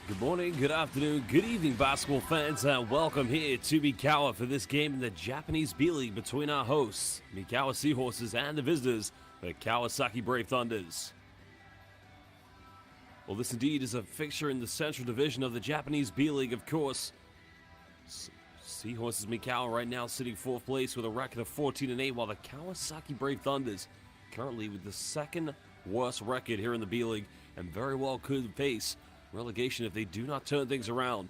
Good morning, good afternoon, good evening, basketball fans, and welcome here to Mikawa for this game in the Japanese B.LEAGUE between our hosts, Mikawa SEAHORSES, and the visitors, the Kawasaki Brave Thunders. Well, this indeed is a fixture in the Central Division of the Japanese B.LEAGUE, of course. SEAHORSES Mikawa right now sitting 4th place with a record of 14-8, while the Kawasaki Brave Thunders currently with the second worst record here in the B.LEAGUE, and very well could face relegation if they do not turn things around.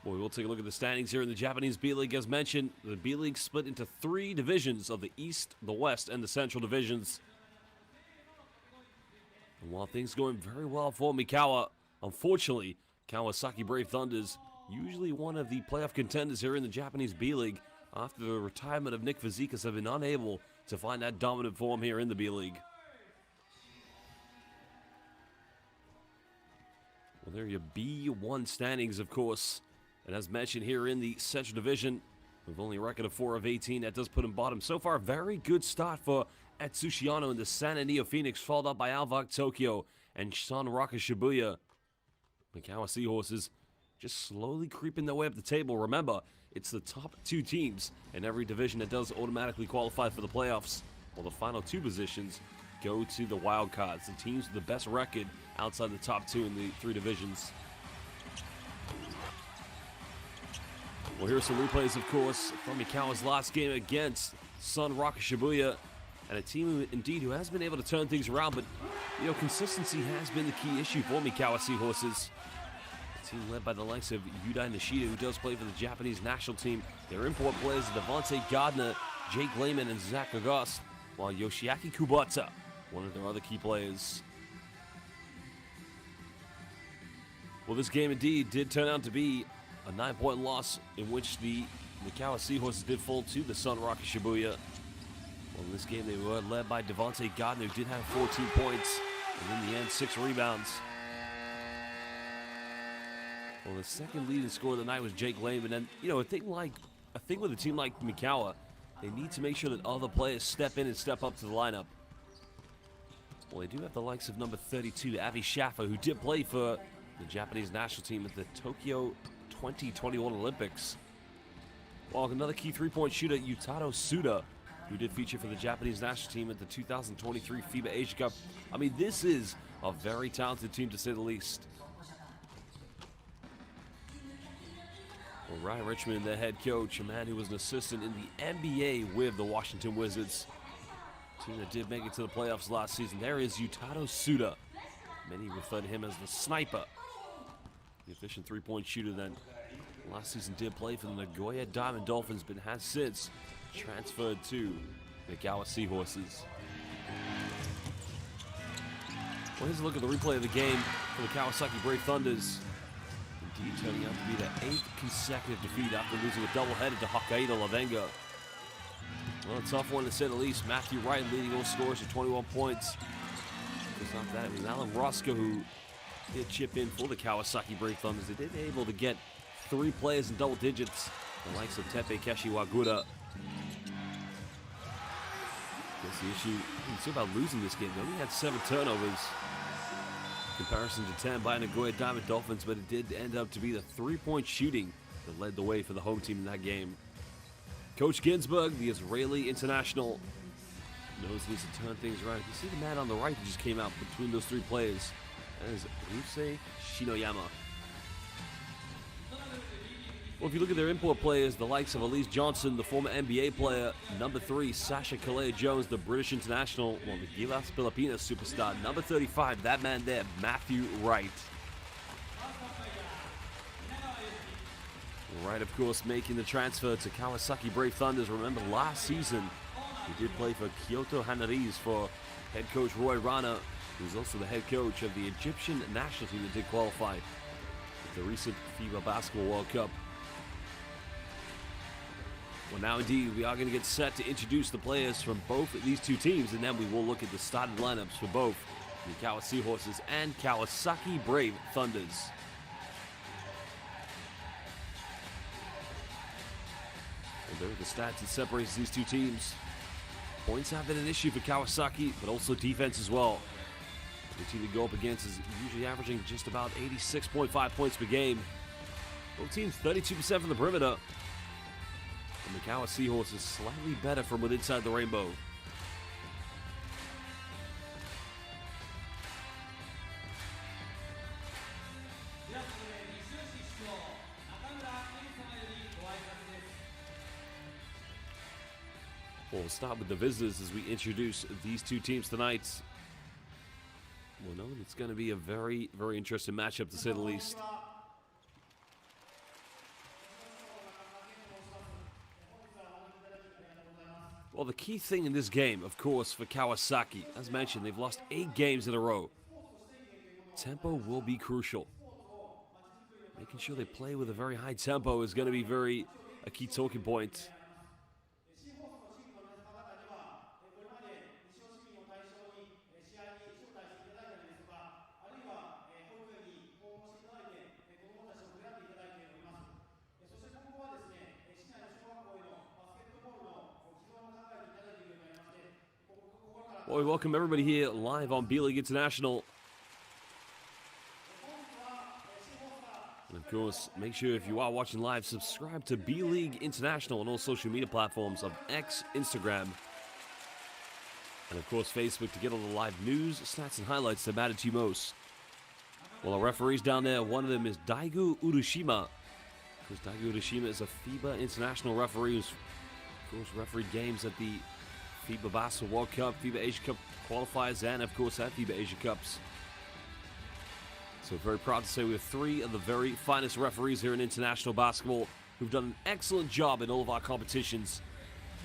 Well, we will take a look at the standings here in the Japanese B.LEAGUE. As mentioned, the B.LEAGUE split into 3 divisions of the East, the West, and the Central divisions. And while things going very well for Mikawa, unfortunately, Kawasaki Brave Thunders, usually one of the playoff contenders here in the Japanese B.LEAGUE, after the retirement of Nick Fazekas, have been unable to find that dominant form here in the B.LEAGUE. Well, there are your B1 standings, of course. And as mentioned here in the Central Division, with only a record of 4 of 18, that does put him bottom. So far, a very good start for Atsushiyano in the San Antonio Phoenix, followed up by Alvak Tokyo and Sanraka Shibuya. Mikawa SEAHORSES just slowly creeping their way up the table. Remember, it's the top 2 teams in every division that does automatically qualify for the playoffs, while the final 2 positions go to the wild cards, the teams with the best record outside the top 2 in the 3 divisions. Well, here are some replays, of course, from Mikawa's last game against Sanraka Shibuya, and a team indeed who has been able to turn things around, but consistency has been the key issue for Mikawa SEAHORSES. A team led by the likes of Yudai Nishida, who does play for the Japanese national team. Their import players are Devontae Gardner, Jake Lehman, and Zach August, while Yoshiaki Kubota, one of their other key players. Well, this game indeed did turn out to be a 9-point loss in which the Mikawa SEAHORSES did fall to the Sanraka Shibuya. Well, in this game they were led by Devontae Gardner, who did have 14 points, and in the end 6 rebounds. Well, the second leading scorer of the night was Jake Lehman, and a thing with a team like Mikawa, they need to make sure that other players step in and step up to the lineup. Well, they do have the likes of number 32, Avi Shaffer, who did play for the Japanese national team at the Tokyo 2021 Olympics. While another key 3-point shooter, Yutaro Suda, who did feature for the Japanese national team at the 2023 FIBA Asia Cup. I mean, this is a very talented team, to say the least. Well, Ryan Richmond, their head coach, a man who was an assistant in the NBA with the Washington Wizards, team that did make it to the playoffs last season. There is Yutaro Suda. Many refer to him as the sniper, the efficient 3-point shooter that last season did play for the Nagoya Diamond Dolphins, but has since transferred to the Mikawa SEAHORSES. Well, here's a look at the replay of the game for the Kawasaki Brave Thunders. Indeed turning out to be their 8th consecutive defeat after losing a doubleheader to Hokkaido Lavenga. Well, a tough one to say the least. Matthew Wright leading all scorers with 21 points. Just not that, it was Alan Roscoe who did chip in for the Kawasaki Brave Thunders. They did able to get 3 players in double digits, the likes of Tepe Kashiwagura. Guess the issue, it's about losing this game. They only had 7 turnovers, in comparison to 10 by Nagoya Diamond Dolphins, but it did end up to be the 3-point shooting that led the way for the home team in that game. Coach Ginsburg, the Israeli international, knows he needs to turn things around. You see the man on the right who just came out between those 3 players. That is Ryusei Shinoyama. Well, if you look at their import players, the likes of Elise Johnson, the former NBA player, number 3, Sasha Kalea-Jones, the British international, well, the Gilas Pilipinas superstar, number 35, that man there, Matthew Wright. Wright, of course, making the transfer to Kawasaki Brave Thunders. Remember, last season, he did play for Kyoto Hanaris for head coach Roy Rana, who's also the head coach of the Egyptian national team that did qualify at the recent FIBA Basketball World Cup. Well, now indeed, we are going to get set to introduce the players from both of these 2 teams, and then we will look at the starting lineups for both the Mikawa SEAHORSES and Kawasaki Brave Thunders. And there are the stats that separates these 2 teams. Points have been an issue for Kawasaki, but also defense as well. The team to go up against is usually averaging just about 86.5 points per game. Both teams 32% from the perimeter. The Mikawa Seahorses slightly better from within inside the rainbow. We'll start with the visitors as we introduce these two teams tonight. Well, no, it's going to be a very, very interesting matchup to say the least. Well, the key thing in this game, of course, for Kawasaki, as mentioned, they've lost 8 games in a row. Tempo will be crucial. Making sure they play with a very high tempo is going to be a key talking point. Well, we welcome everybody here live on B.LEAGUE International. And of course, make sure if you are watching live, subscribe to B.LEAGUE International on all social media platforms of X, Instagram, and of course Facebook to get all the live news, stats, and highlights that matter to you most. Well, our referees down there, one of them is Daigo Urashima. Because Daigo Urashima is a FIBA international referee who's, of course, refereed games at the FIBA Basketball World Cup, FIBA Asia Cup qualifiers, and of course at FIBA Asia Cups. So very proud to say we have 3 of the very finest referees here in international basketball who've done an excellent job in all of our competitions.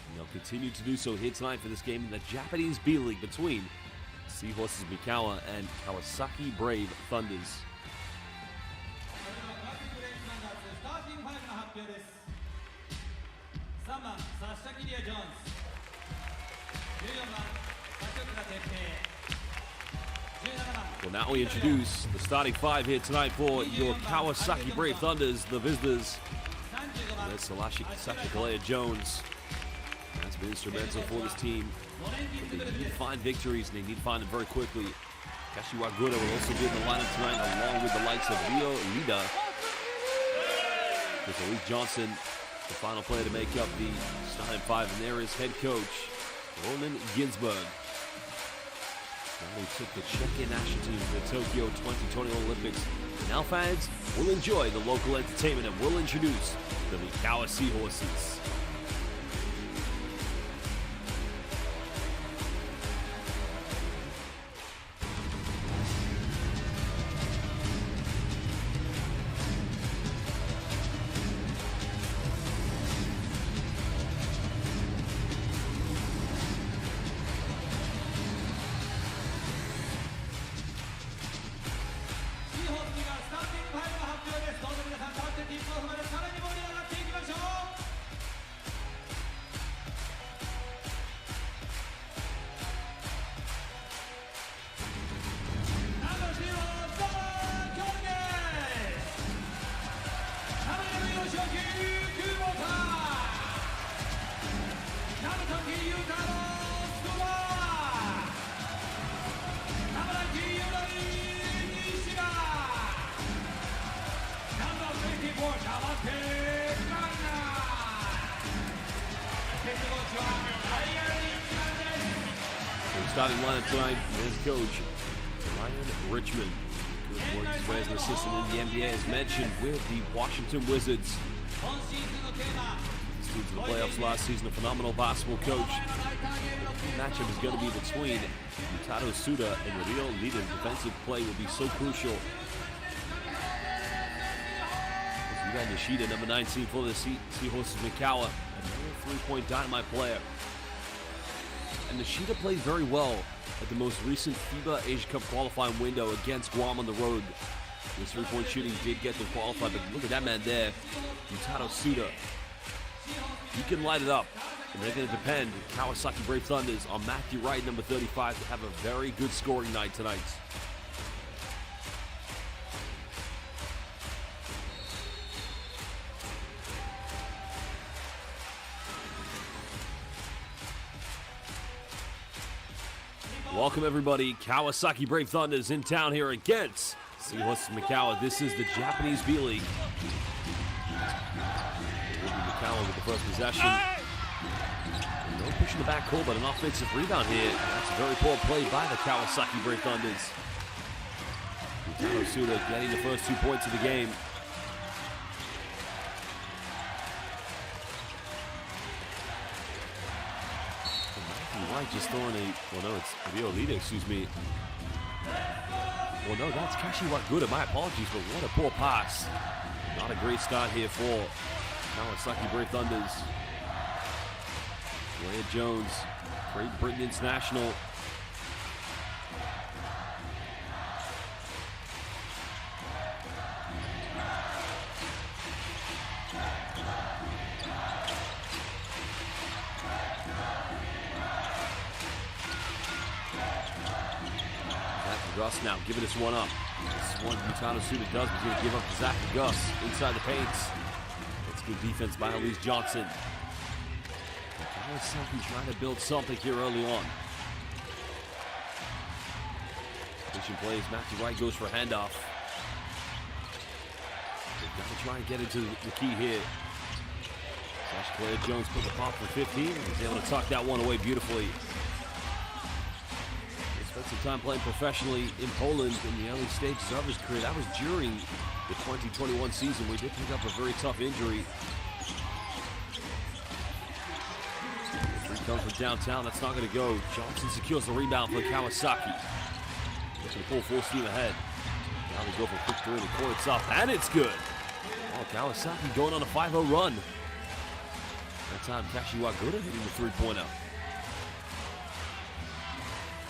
And they'll continue to do so here tonight for this game in the Japanese B-League between Seahorses Mikawa and Kawasaki Brave Thunders. Well, now we introduce the starting 5 here tonight for your Kawasaki Brave Thunders, the visitors. There's Sacha Kalea-Jones. That's been instrumental for this team. But they need to find victories, and they need to find them very quickly. Kashi Wagura will also be in the lineup tonight, along with the likes of Leo Lida. With Elise Johnson, the final player to make up the starting 5, and there is head coach Roland Ginsburg. Now he took the Czech national team to the Tokyo 2020 Olympics. And now fans will enjoy the local entertainment and will introduce the Mikawa Seahorses. Starting lineup tonight is coach Ryan Richmond, who works as an assistant in the NBA, as mentioned, with the Washington Wizards. This team to the playoffs last season, a phenomenal basketball coach. The matchup is going to be between Yutaro Suda and Rio Lida. Defensive play will be so crucial. As we got Nishida, number 19 for the Seahorses Mikawa, another three-point dynamite player. And Nishida played very well at the most recent FIBA Asia Cup qualifying window against Guam on the road. His three-point shooting did get them qualified, but look at that man there, Yutaro Suda. He can light it up, and they're going to depend, Kawasaki Brave Thunders, on Matthew Wright, number 35, to have a very good scoring night tonight. Welcome everybody. Kawasaki Brave Thunder is in town here against SEAHORSES Mikawa. This is the Japanese B.LEAGUE. Mikawa with the first possession. No push in the back call, but an offensive rebound here. That's a very poor play by the Kawasaki Brave Thunders. Suda getting the first 2 points of the game. Right, just throwing a, well no, it's B.LEAGUE, excuse me. Well no, that's Kashiwagura, my apologies, but what a poor pass. Not a great start here for Kawasaki Brave Thunders. Wade Jones, Great Britain International. Gus now giving this one up. This is one Suda does, but he's going to give up to Zach and Gus inside the paints. It's good defense by Elise Johnson. Kawasaki trying to build something here early on. Pushing plays, Matthew Wright goes for a handoff. They've got to try and get into the key here. Claire Jones put the pop for 15. He's able to tuck that one away beautifully. Spent some time playing professionally in Poland in the early stages of his career. That was during the 2021 season. We did pick up a very tough injury. Three comes from downtown. That's not going to go. Johnson secures the rebound for Kawasaki. Looking to pull full steam ahead. Now they go for a quick three in the court itself, and it's good. Oh, Kawasaki going on a 5-0 run. That time, Kashiwagura hitting the three-pointer.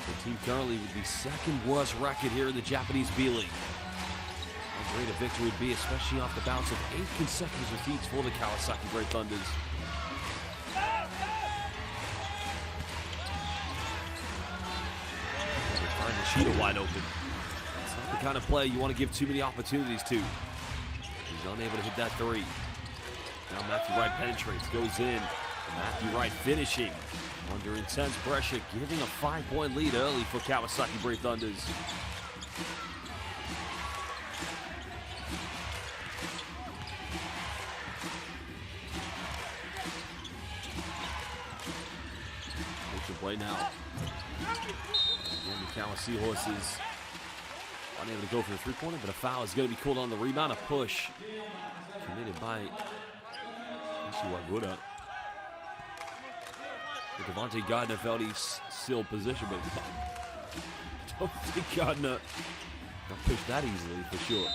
The team currently with the second worst record here in the Japanese B.LEAGUE. How great a victory would be, especially off the bounce of 8 consecutive defeats for the Kawasaki Brave Thunders. Nishida wide open. It's not the kind of player you want to give too many opportunities to. He's unable to hit that three. Now Matthew Wright penetrates, goes in. Matthew Wright finishing. Under intense pressure, giving a 5-point lead early for Kawasaki Brave Thunders. Push play now. Again, the Mikawa SEAHORSES unable to go for the three-pointer, but a foul is going to be called on the rebound. A push committed by Kashiwagura. Devontae Gardner felt he's still in position, but I don't think Gardner got pushed that easily for sure.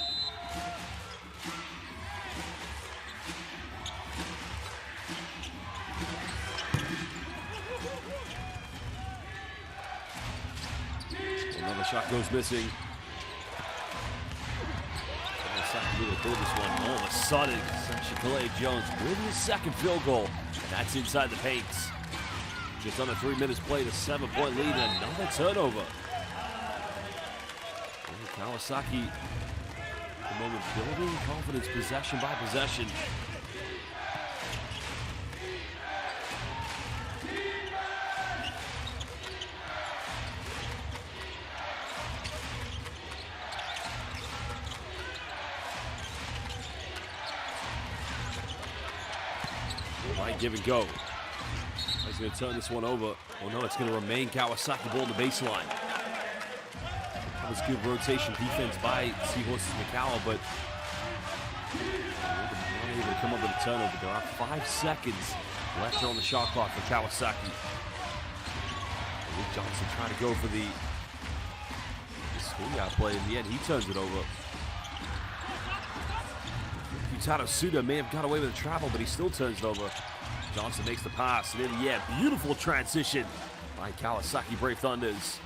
Another shot goes missing. All of a sudden, Claire Jones with his second field goal. That's inside the paints. Just under 3 minutes played, a 7-point lead, and another turnover. And Kawasaki, at the moment, building confidence possession by possession. Right, give and go. He's going to turn this one over. Oh no, it's going to remain Kawasaki ball in the baseline. That was good rotation defense by SEAHORSES Mikawa, but not able to come up with a turnover. There are 5 seconds left here on the shot clock for Kawasaki. Luke Johnson trying to go for the swing out play. In the end, he turns it over. Suda may have got away with the travel, but he still turns it over. Johnson makes the pass, and in the end, beautiful transition by Kawasaki Brave Thunders.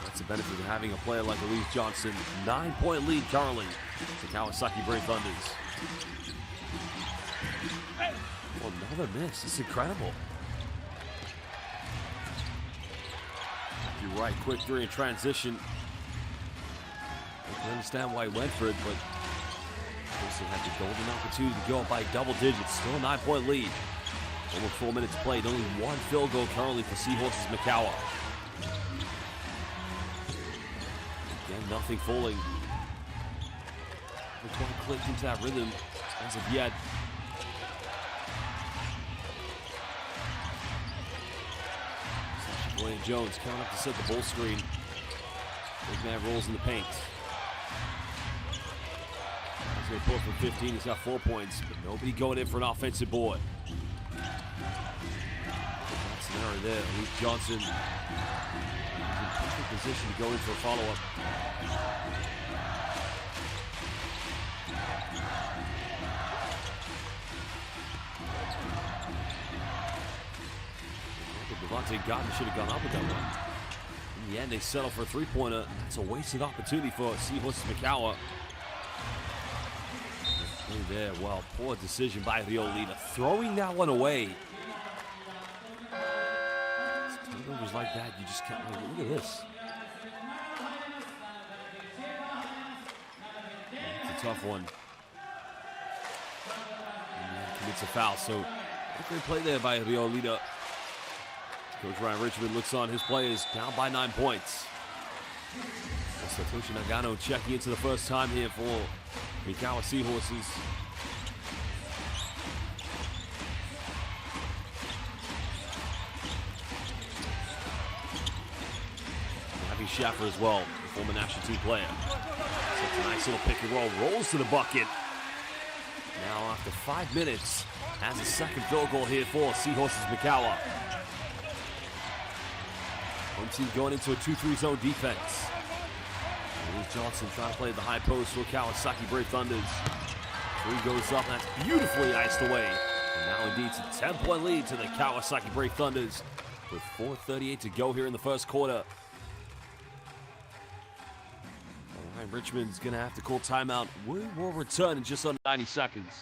That's the benefit of having a player like Elise Johnson. 9-point lead currently to Kawasaki Brave Thunders. Well, another miss. It's incredible. You're right, quick three in transition. I can understand why he went for it, but also had the golden opportunity to go up by double digits. Still a 9-point lead. Over 4 minutes played, only one field goal currently for Seahorses Mikawa. Again, nothing falling. We're trying to click into that rhythm as of yet. William Jones coming up to set the ball screen. Big man rolls in the paint. He's going to pull up for 15. He's got 4 points, but nobody going in for an offensive board. Scenario there. Luke Johnson is in perfect position to go in for a follow-up. Devontae Gordon should have gone up with that one. In the end, they settle for a three-pointer. That's a wasted opportunity for Seahorses Mikawa. There, well, poor decision by Riolita, throwing that one away. Turnovers like that, you just can't. Look at this. It's a tough one. And commits a foul, so great play there by Riolita. Coach Ryan Richmond looks on his players, down by 9 points. Satoshi Nagano checking into the first time here for Mikawa Seahorses. Schaffer as well, the former national team player. Such a nice little pick and roll, rolls to the bucket. Now after 5 minutes, has a second field goal here for Seahorses Mikawa. One team going into a 2-3 zone defense. Luke Johnson trying to play the high post for Kawasaki Brave Thunders. Three goes up, and that's beautifully iced away. And now indeed it's a 10-point lead to the Kawasaki Brave Thunders with 4:38 to go here in the first quarter. Ryan Richmond's going to have to call timeout. We will return in just under 90 seconds.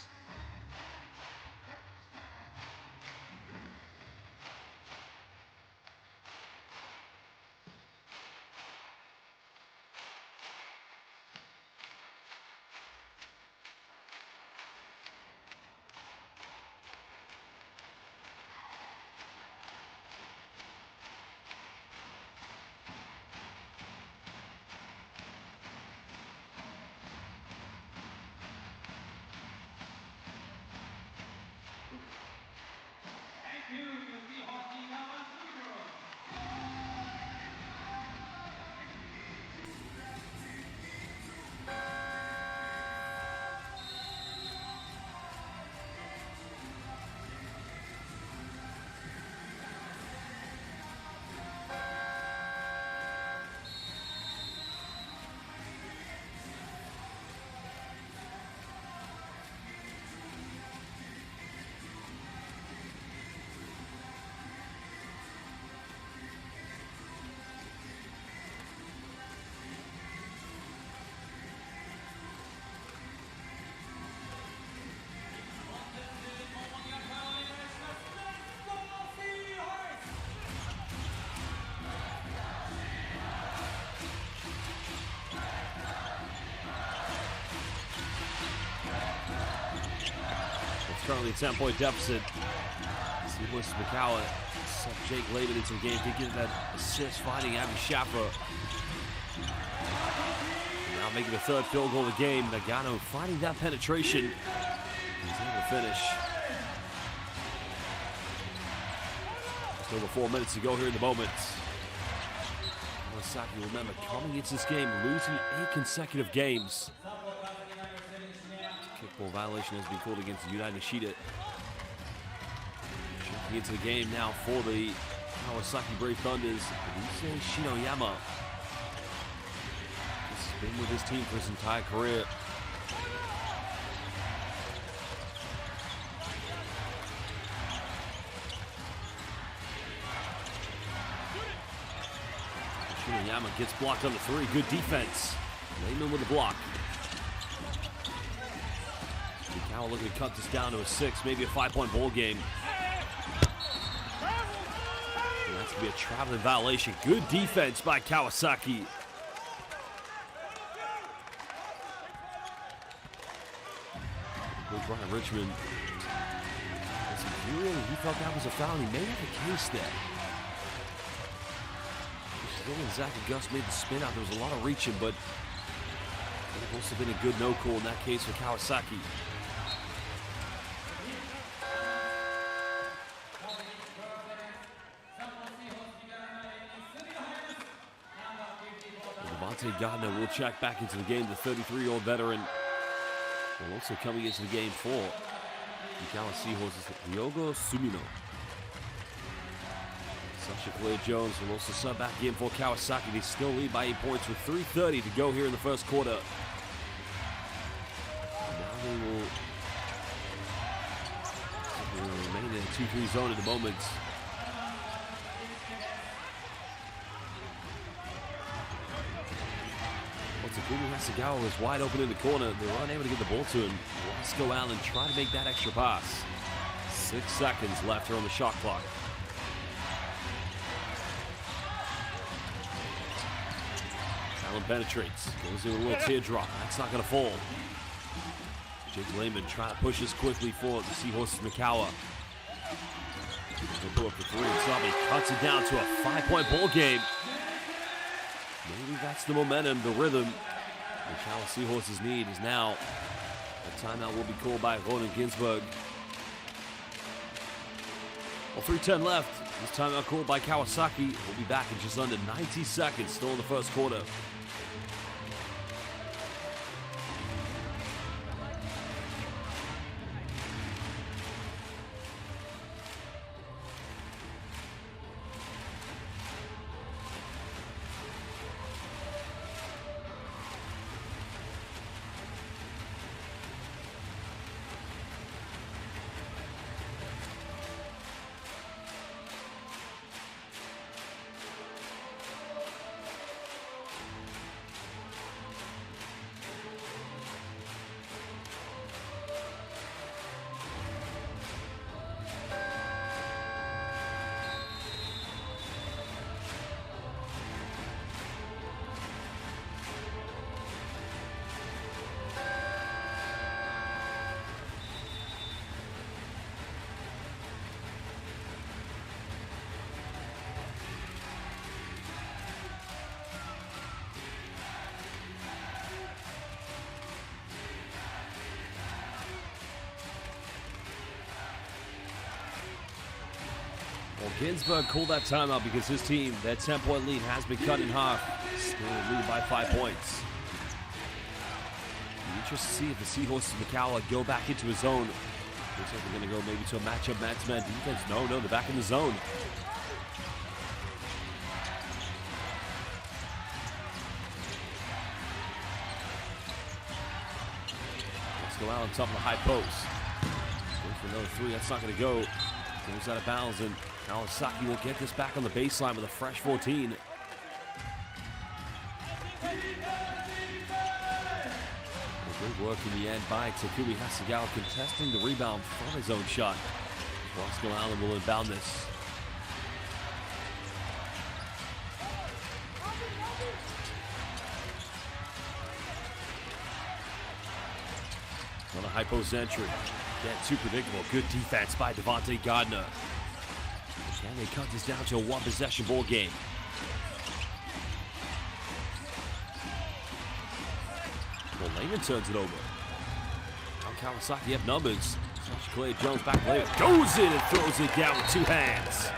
Currently a 10-point deficit. Seahorses Mikawa sent Jake Layman into the game to get that assist, finding Abby Schaffer. Now making the third field goal of the game. Nagano finding that penetration. He's able to finish. Just over 4 minutes to go here in the moment. Kawasaki, remember, coming into this game, losing 8 consecutive games. Kickball violation has been called against Yudai Nishida. Checking into the game now for the Kawasaki Brave Thunders, Ryusei Shinoyama. He's been with his team for his entire career. Shinoyama gets blocked on the three. Good defense. Layman with the block. Mikawa looking to cut this down to a 6, maybe a 5-point ball game. And that's going to be a traveling violation. Good defense by Kawasaki. Good Brian Richmond. Some He felt that was a foul. He may have a case there. Still when Zach and Gus made the spin out, there was a lot of reaching, but it would have also been a good no call in that case for Kawasaki. Gardner will check back into the game. The 33-year-old veteran will also coming into the game for Mikawa Seahorses, Ryogo Sumino. Sasha Claire Jones will also sub back in for Kawasaki. They still lead by 8 points with 3:30 to go here in the first quarter. Now they will remain in a 2-3 zone at the moment. Takumi Hasegawa was wide open in the corner. They were unable to get the ball to him. Roscoe Allen trying to make that extra pass. 6 seconds left here on the shot clock. Allen penetrates. Goes in a little teardrop. That's not going to fall. Jake Lehman trying to push this quickly for the Seahorses. Mikawa. He'll go up for 3. Sabi cuts it down to a 5-point ball game. Maybe that's the momentum, the rhythm the Mikawa Seahorses need is now. A timeout will be called by Ronan Ginsburg. Well, 3:10 left. This timeout called by Kawasaki. We'll be back in just under 90 seconds, still in the first quarter. Well, Ginsburg called that timeout because his team, that 10-point lead, has been cut in half. Still lead by 5 points. Be interested to see if the Seahorses Mikawa go back into his zone. Looks like they're going to go maybe to a matchup man-to-man defense. No, they're back in the zone. Let's go out on top of the high post. Going for another 3. That's not going to go. Goes out of bounds, and Kawasaki will get this back on the baseline with a fresh 14. Good work in the end by Takumi Hasegawa, contesting the rebound from his own shot. Roscoe Allen will inbound this. Another high post entry. That's too predictable. Good defense by Devontae Gardner. Can they cut this down to a 1-possession ball game? Well, Lehman turns it over. Now Kawasaki have numbers. Sasha Clay Jones back later. Goes in and throws it down with 2 hands.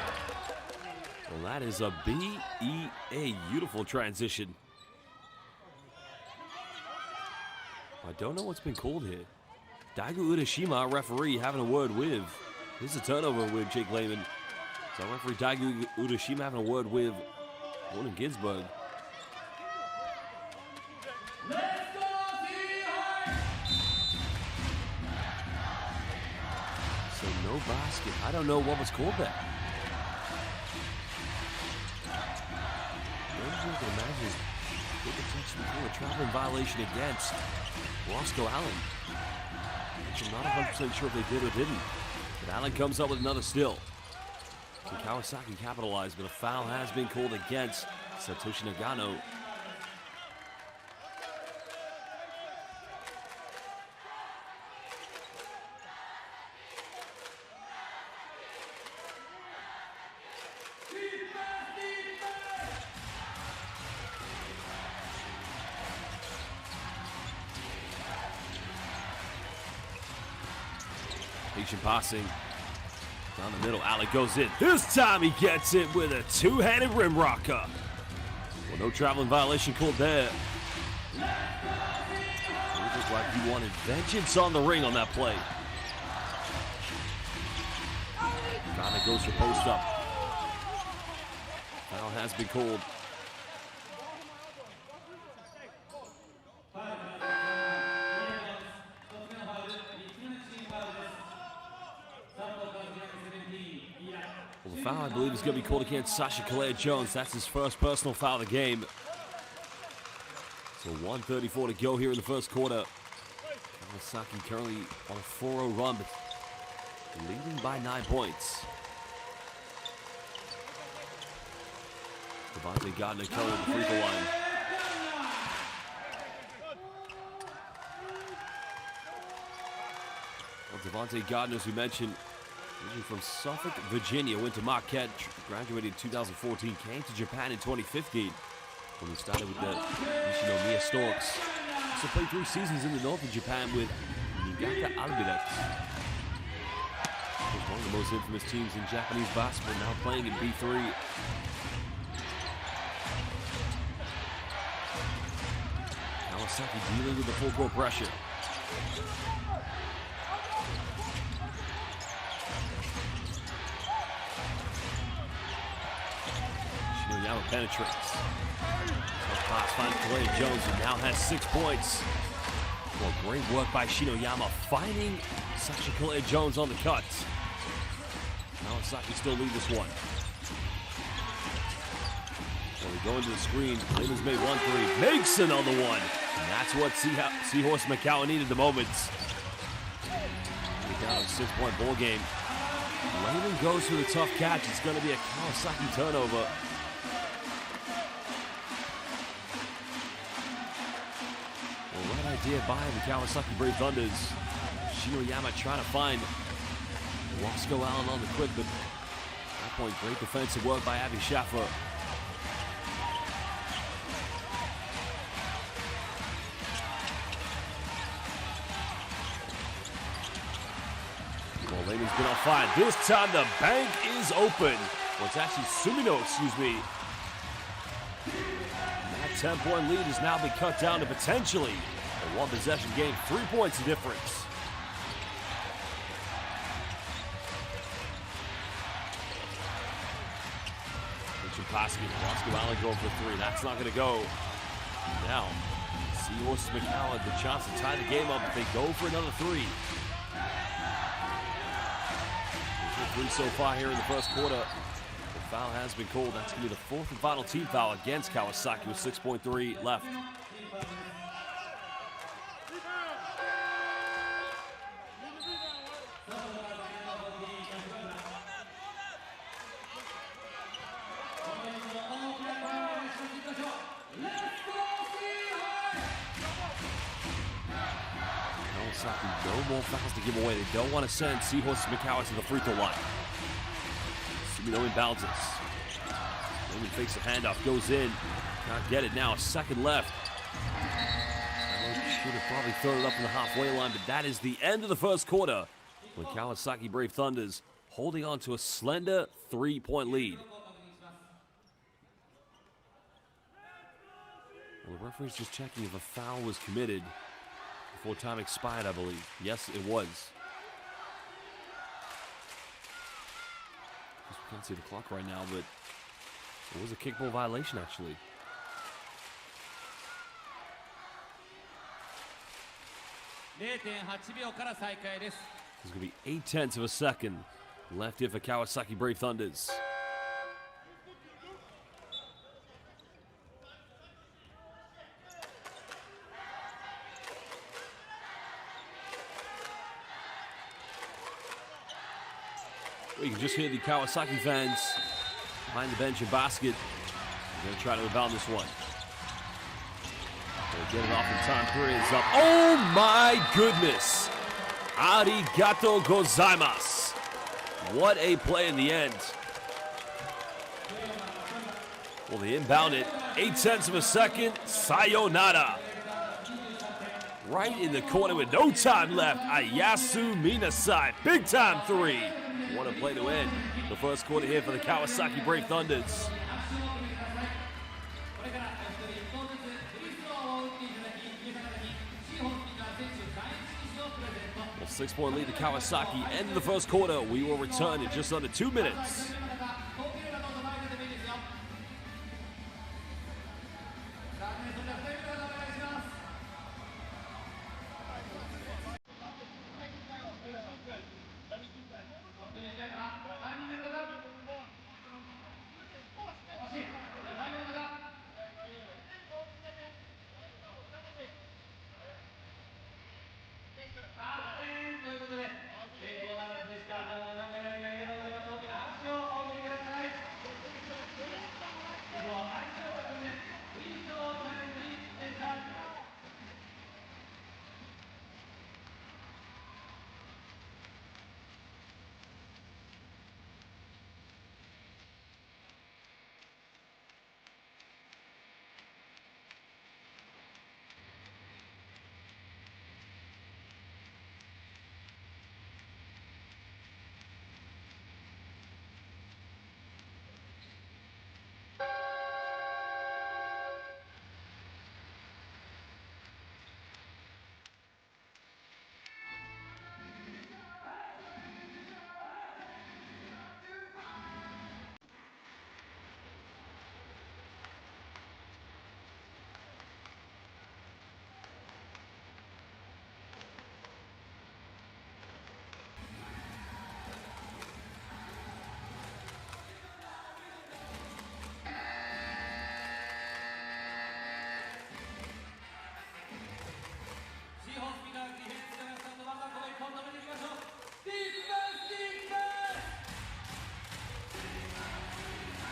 Well, that is a B.E.A. Beautiful transition. I don't know what's been called here. Daigo Udashima, referee, having a word with. This is a turnover with Jake Lehman. So referee Daigo Udashima having a word with Ronan Ginsburg. So no basket. I don't know what was called there. Maybe you can imagine good protection before a traveling violation against Roscoe Allen. I'm not 100% sure if they did or didn't. But Allen comes up with another steal. Can Kawasaki capitalize, but a foul has been called against Satoshi Nagano. Patient passing. Down the middle, Alec goes in. This time he gets it with a two-handed rim rocker. Well, no traveling violation called there. It looked like he wanted vengeance on the ring on that play. Ghana goes for post up. Foul has been called. Well, the foul, I believe, is going to be called against Sasha Kalea-Jones. That's his first personal foul of the game. So 1:34 to go here in the first quarter. Kawasaki currently on a 4-0 run, but leading by 9 points. Devontae Gardner currently at the free throw line. Well, Devontae Gardner, as we mentioned, originally from Suffolk, Virginia, went to Marquette, graduated in 2014, came to Japan in 2015 when we started with the Nishinomiya Storks. Also played 3 seasons in the north of Japan with Niigata Albirex. Was one of the most infamous teams in Japanese basketball, now playing in B3. Kawasaki dealing with the full court pressure. Shinoyama penetrates. Pass finds Kalea-Jones, who now has 6 points. Well, great work by Shinoyama, finding Sasha Kalea-Jones on the cut. Kawasaki still lead this one. Well, we go into the screen. Lehman's made 1 3, makes another one. And that's what Seahorse Mikawa needed the moment. We're down a 6-point ball game. Lehman goes for the tough catch. It's going to be a Kawasaki turnover. Idea by the Kawasaki Brave Thunders. Shinoyama trying to find Roscoe Allen on the quick, but at that point, great defensive work by Abby Schaffer. Well, Lehman's been on fire. This time the bank is open. Well, it's actually Sumino, excuse me. And that 10-point lead has now been cut down to potentially a 1-possession game, 3 points of difference. Richard Paskin, Roscoe Allen going for 3. That's not going to go. Now, Seahorses Mikawa the chance to tie the game up if they go for another 3. 3 so far here in the first quarter. The foul has been called. That's going to be the 4th and final team foul against Kawasaki with 6.3 left. No more fouls to give away. They don't want to send Seahorses Mikawa to the free throw line. Sumino inbounds. Lehman fakes the handoff, goes in. Can't get it now. A second left. Should have probably thrown it up in the halfway line, but that is the end of the first quarter. With Kawasaki Brave Thunders holding on to a slender 3-point lead. Well, the referee's just checking if a foul was committed before time expired, I believe. Yes, it was. We can't see the clock right now, but it was a kickball violation, actually. There's going to be 0.8 of a second left here for Kawasaki Brave Thunders. You can just hear the Kawasaki fans behind the bench and basket. They're going to try to rebound this one. They'll get it off in time. Korea is up. Oh my goodness! Arigato gozaimasu. What a play in the end. Well, they inbound it. 0.8 of a second. Sayonara. right in the corner with no time left. Ayasu Minasai, big time three. What a play to end the first quarter here for the Kawasaki Brave Thunders. Well, 6-point lead to Kawasaki. End of the first quarter. We will return in just under 2 minutes.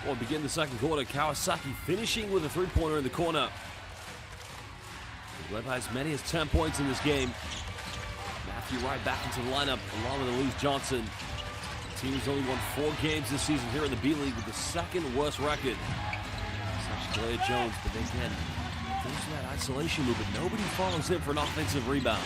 We'll begin the second quarter. Kawasaki finishing with a three-pointer in the corner. Led by as many as 10 points in this game. Matthew Wright back into the lineup along with Elise Johnson. The team has only won 4 games this season here in the B-League with the second worst record. Such Kalea Jones, but they again goes to that isolation move, but nobody follows him for an offensive rebound.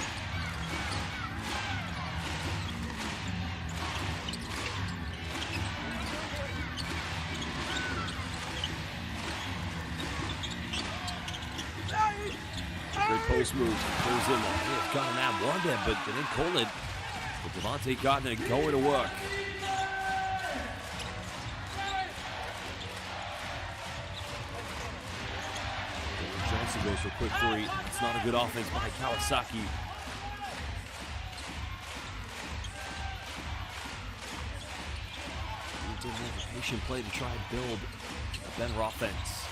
Great post move. Goes in. They've got an ab one there, but they didn't call it. But Devontae Gardner going to work. Johnson goes for a quick three. It's not a good offense by Kawasaki. He did make a patient play to try and build a better offense.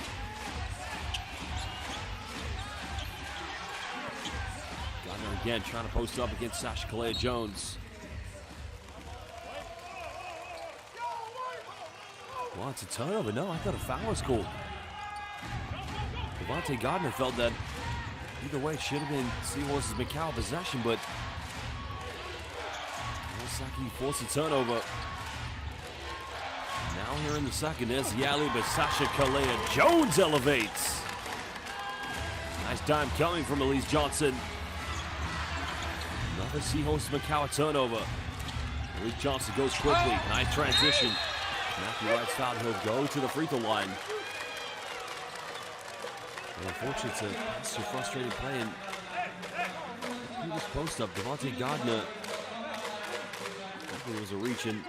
Gardner again trying to post up against Sasha Kalea Jones. Well, it's a turnover. No, I thought a foul was called. Devontae Gardner felt that either way it should have been Seahorses Mikawa possession, but Kawasaki forced a turnover. Now here in the second, there's the alley, but Sasha Kalea Jones elevates. Nice dime coming from Elise Johnson. Another Seahorses Mikawa turnover. Elise Johnson goes quickly. Nice transition. Matthew Wright's foul. He'll go to the free throw line. Well, unfortunately, it's a frustrating play. And he was post up. Devontae Gardner. I think it was a reach. And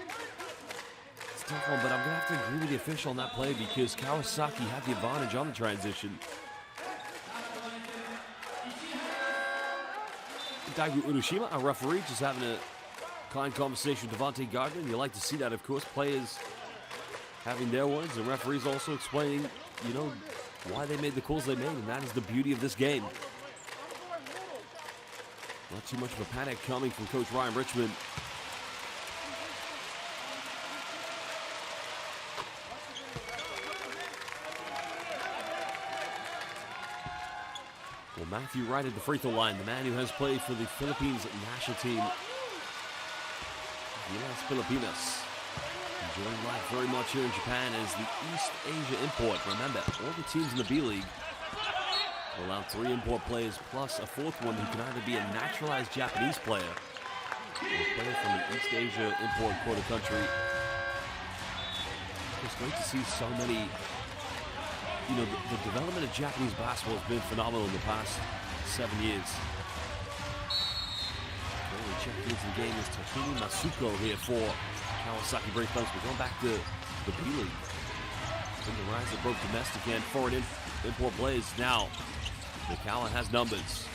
it's a tough one, but I'm going to have to agree with the official on that play because Kawasaki had the advantage on the transition. Daigu Urushima, our referee, just having a kind conversation with Devontae Gardner. And you like to see that, of course. Players having their words, and referees also explaining, you know, why they made the calls they made, and that is the beauty of this game. Not too much of a panic coming from Coach Ryan Richmond. Well, Matthew Wright at the free throw line, the man who has played for the Philippines national team. Yes, Filipinas. Enjoying life very much here in Japan as the East Asia import. Remember, all the teams in the B-League Allow 3 import players plus a 4th one who can either be a naturalized Japanese player or a player from the East Asia import quota country. It's great to see so many. You know, the development of Japanese basketball has been phenomenal in the past 7 years. Currently checking into the game is Takumi Masuko here for Kawasaki Brave Thunder. We're going back to the B.LEAGUE. From the rise of both domestic and foreign import players. Now, Mikawa has numbers.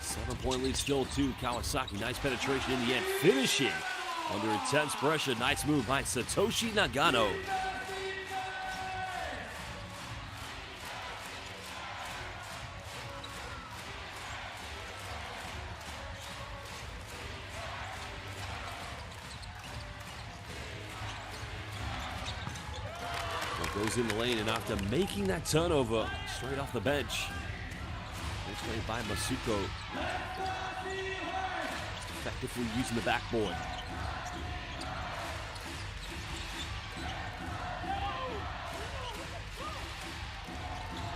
7-point lead still to Kawasaki. Nice penetration in the end. Finishing under intense pressure. Nice move by Satoshi Nagano. Goes in the lane, and after making that turnover straight off the bench, it's played by Masuko. Effectively using the backboard.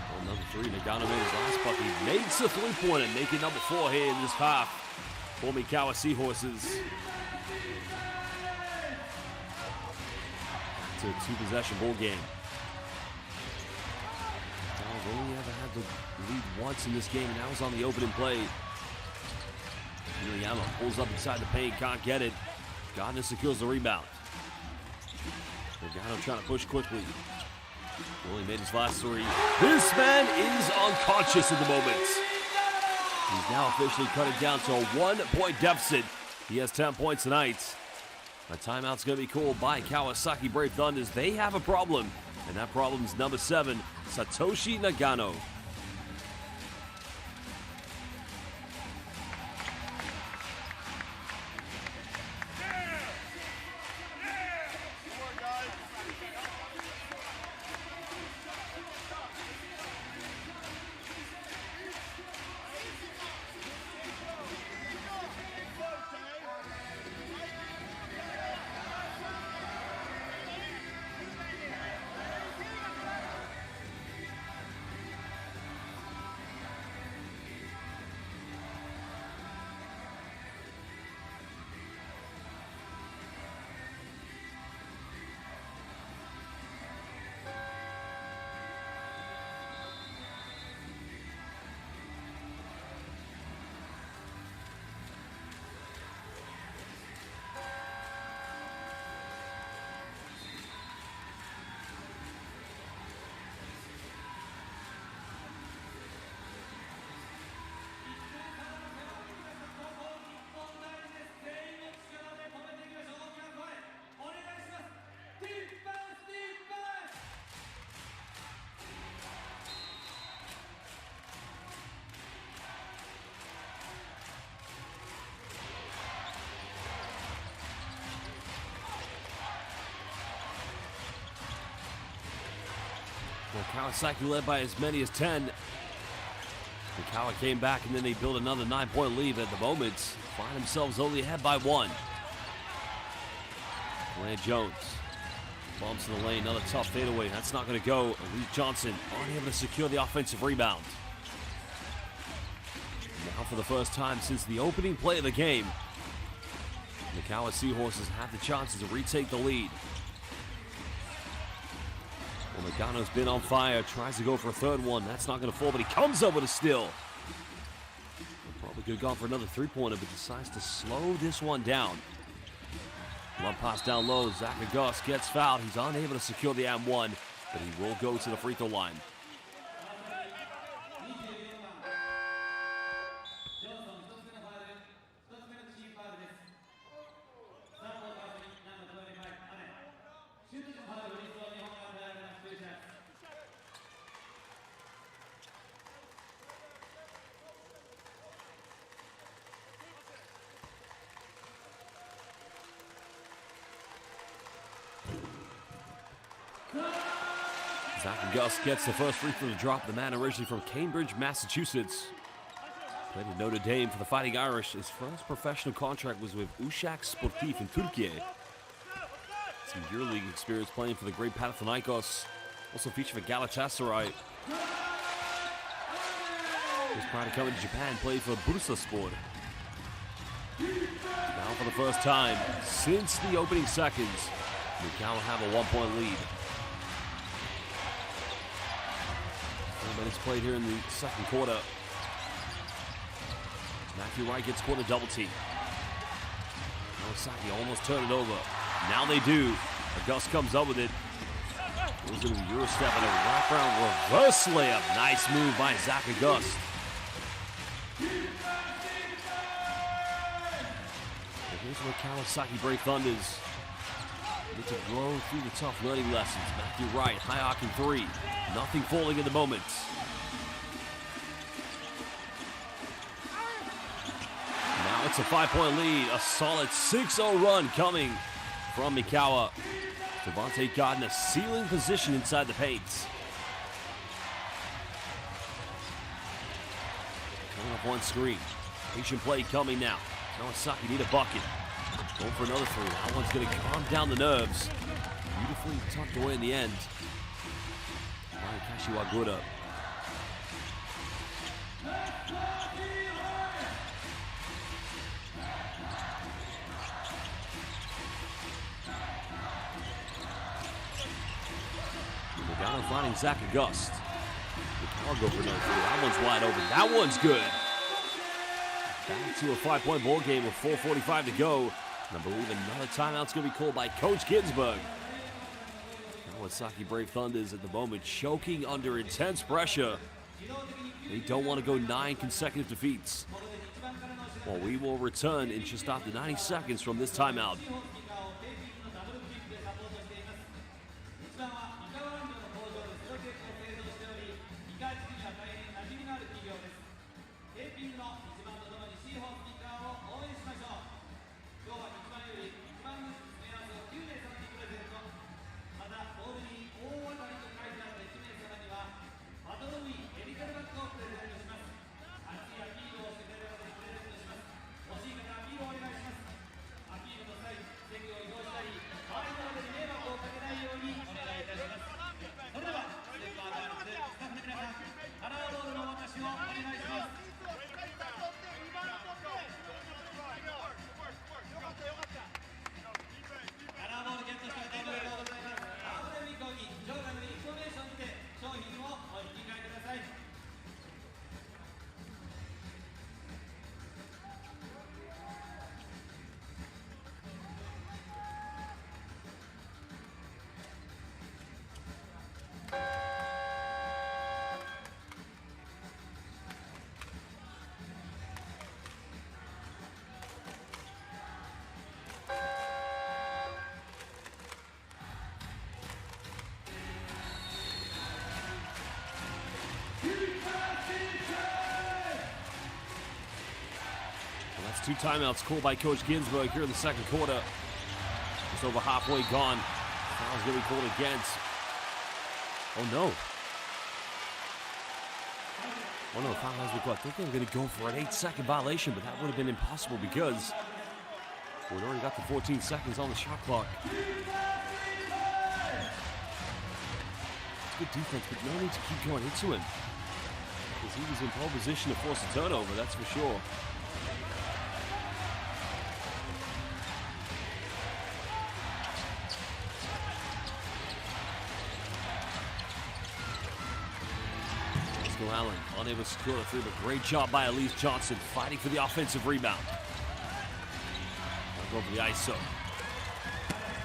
Well, number 3, Nagano made his last bucket. He makes a 3-pointer, making number 4 here in this half for Mikawa SEAHORSES. It's a 2-possession ball game. Only ever had the lead once in this game, and that was on the opening play. Miyama pulls up inside the paint, can't get it. Gardner secures the rebound. Nagano trying to push quickly. Well, he made his last 3. This man is unconscious at the moment. He's now officially cut it down to a 1-point deficit. He has 10 points tonight. A timeout's going to be called by Kawasaki Brave Thunders. They have a problem, and that problem is number 7, Satoshi Nagano. Well, Kawasaki led by as many as 10. Mikawa came back, and then they built another 9-point lead. At the moment, find themselves only ahead by 1. Grant Jones bumps in the lane, another tough fadeaway. That's not going to go. Elise Johnson unable to secure the offensive rebound. Now for the first time since the opening play of the game, Mikawa SEAHORSES have the chances to retake the lead. Well, Nagano's been on fire, tries to go for a 3rd one. That's not going to fall, but he comes up with a steal. Probably could have gone for another 3-pointer, but decides to slow this one down. One pass down low, Zach Gus gets fouled. He's unable to secure the and-1, but he will go to the free throw line. Zach Gus gets the first free throw to drop. The man originally from Cambridge, Massachusetts. Played at Notre Dame for the Fighting Irish. His first professional contract was with Uşak Sportif in Turkey. Some EuroLeague experience playing for the great Panathinaikos. Also featured for Galatasaray. Just prior to coming to Japan, played for Bursaspor. Now for the first time since the opening seconds, Mikawa have a 1-point lead. 4 minutes played here in the second quarter. Matthew Wright gets caught a double team. Kawasaki almost turned it over. Now they do. August comes up with it. Goes into a Euro step and a wraparound reverse layup. Nice move by Zach August. Here's where Kawasaki Brave Thunders need to grow through the tough learning lessons. Matthew Wright, high arc in 3. Nothing falling in the moment. Now it's a 5-point lead. A solid 6-0 run coming from Mikawa. Devontae Gardner sealing position inside the paint. Coming up one screen. Patient play coming now. Kawasaki need a bucket. Going for another 3. That one's going to calm down the nerves. Beautifully tucked away in the end. Kashiwagura. Nagano finding Zach August. I'll go for another 3. That one's wide open. That one's good. Back to a 5-point ball game with 4:45 to go. And I believe another timeout's going to be called by Coach Ginsburg. Kawasaki Brave Thunders at the moment choking under intense pressure. They don't want to go 9 consecutive defeats. Well, we will return in just after 90 seconds from this timeout. That's 2 timeouts called by Coach Ginsburg here in the second quarter. Just over halfway gone. Foul's going to be called against. Oh no. Oh no, foul has been called. I think they were going to go for an 8-second violation, but that would have been impossible because we'd already got the 14 seconds on the shot clock. It's good defense, but no need to keep going into him. Because he was in pole position to force a turnover, that's for sure. Allen unable to score through, but great job by Elise Johnson fighting for the offensive rebound. Go for the ISO.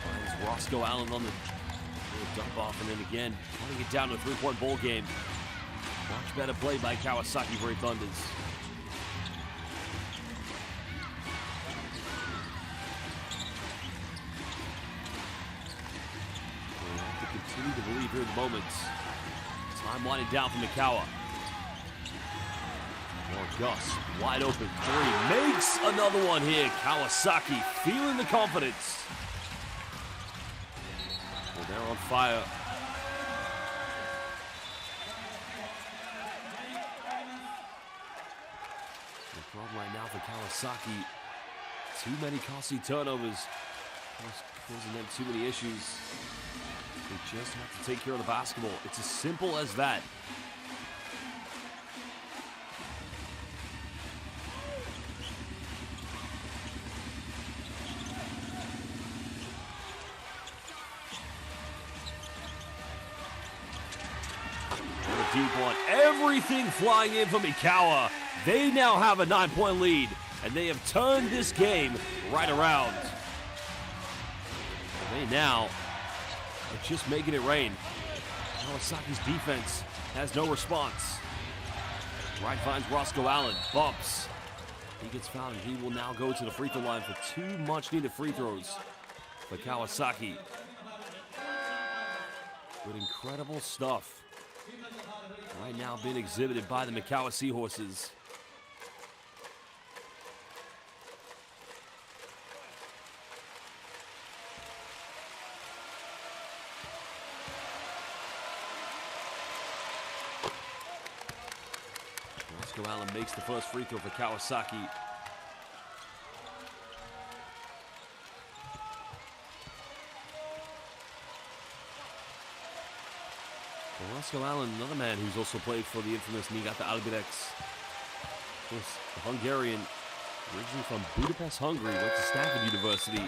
Finds Roscoe Allen on the dump off, and then again cutting it down to a 3-point ball game. Much better play by Kawasaki Brave Thunders. We have to continue to believe here at the moment. Time winding down from Mikawa. Gus, wide open 3, makes another one here. Kawasaki feeling the confidence. Well, they're on fire. The problem right now for Kawasaki, too many costly turnovers, causing them too many issues. They just have to take care of the basketball. It's as simple as that. Deep one. Everything flying in from Mikawa. They now have a 9-point lead, and they have turned this game right around. They now are just making it rain. Kawasaki's defense has no response. Right finds Roscoe Allen. Bumps. He gets fouled, and he will now go to the free throw line for 2 much-needed free throws for Kawasaki. Good, incredible stuff right now being exhibited by the Mikawa Seahorses. Roscoe Allen makes the first free throw for Kawasaki. Roscoe Allen, another man who's also played for the infamous Niigata Albirex. Of course, the Hungarian, originally from Budapest, Hungary, went to Stanford University.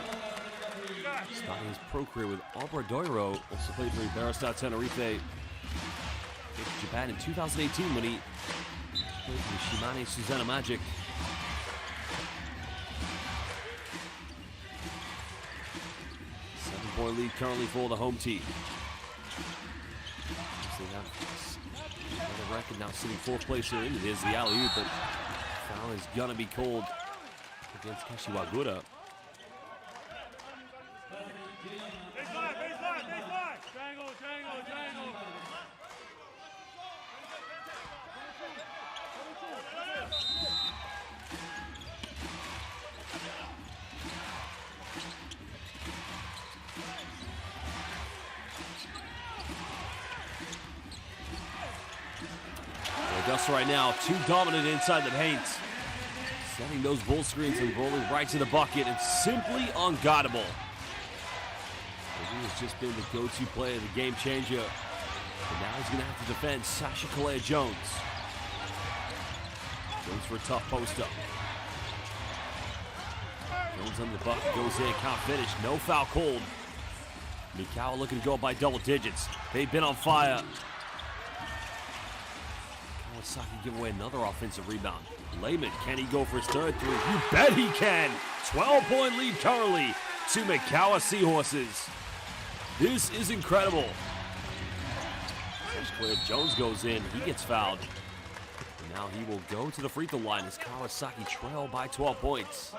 Starting his pro career with Obradoiro, also played for Iberostar Tenerife. Came to Japan in 2018 when he played for the Shimane Susanna Magic. Seven-point lead currently for the home team. They have the record now sitting 4th place here. Here's the alley-oop, but foul is gonna be called against Kashiwagura. Augusta right now, too dominant inside the paint. Setting those bull screens and rolling right to the bucket and simply unguardable. He has just been the go-to player, the game changer. And now he's going to have to defend Sasha Kalea-Jones. Jones for a tough post-up. Jones under the bucket, goes in, can't finish, no foul called. Mikawa looking to go by double digits. They've been on fire. Kawasaki give away another offensive rebound. Lehman, can he go for his third three? You bet he can! 12-point lead currently to Mikawa Seahorses. This is incredible. Clear. Jones goes in, he gets fouled. And now he will go to the free throw line as Kawasaki trail by 12 points.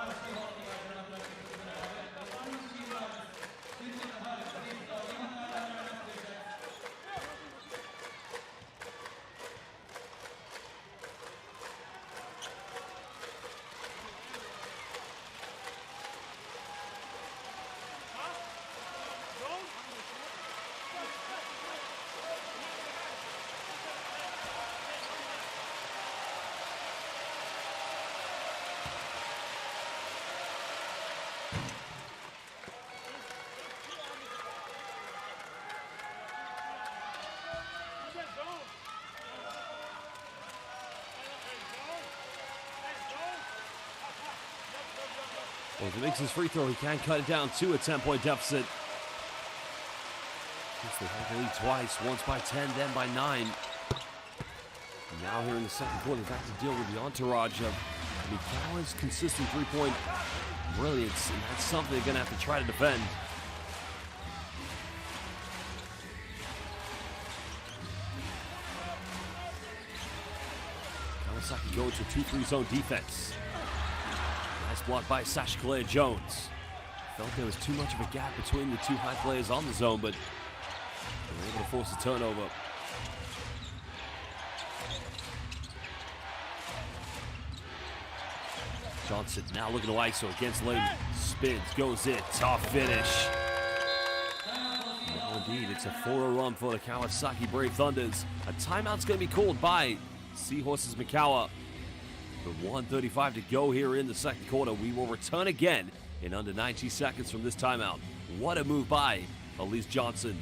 Well, if he makes his free throw, he can cut it down to a 10-point deficit. They have the lead twice, once by 10, then by 9. Now here in the second quarter, they've had to deal with the entourage of Mikawa's consistent three-point brilliance, and that's something they're going to have to try to defend. Kawasaki goes to 2-3 zone defense. Nice block by Sasha Kalea-Jones. Felt there was too much of a gap between the two high players on the zone, but they were able to force a turnover. Johnson now looking to ISO against Lane. Spins, goes in, tough finish. No, indeed, it's a 4-0 run for the Kawasaki Brave Thunders. A timeout's going to be called by Seahorses Mikawa. With 1:35 to go here in the second quarter, we will return again in under 90 seconds from this timeout. What a move by Elise Johnson.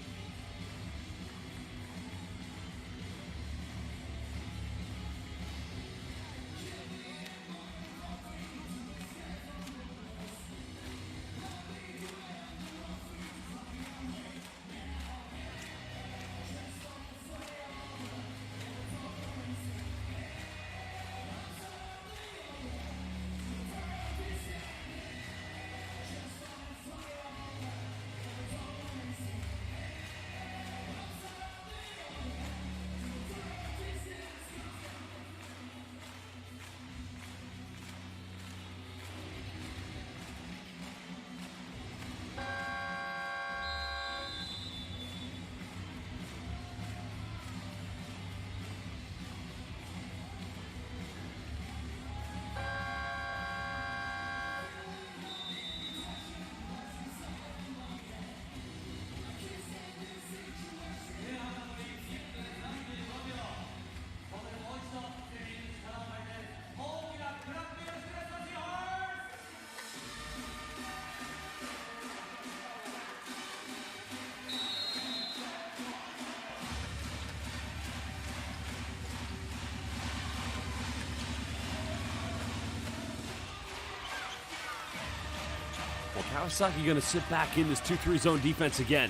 Kawasaki going to sit back in this 2-3 zone defense again.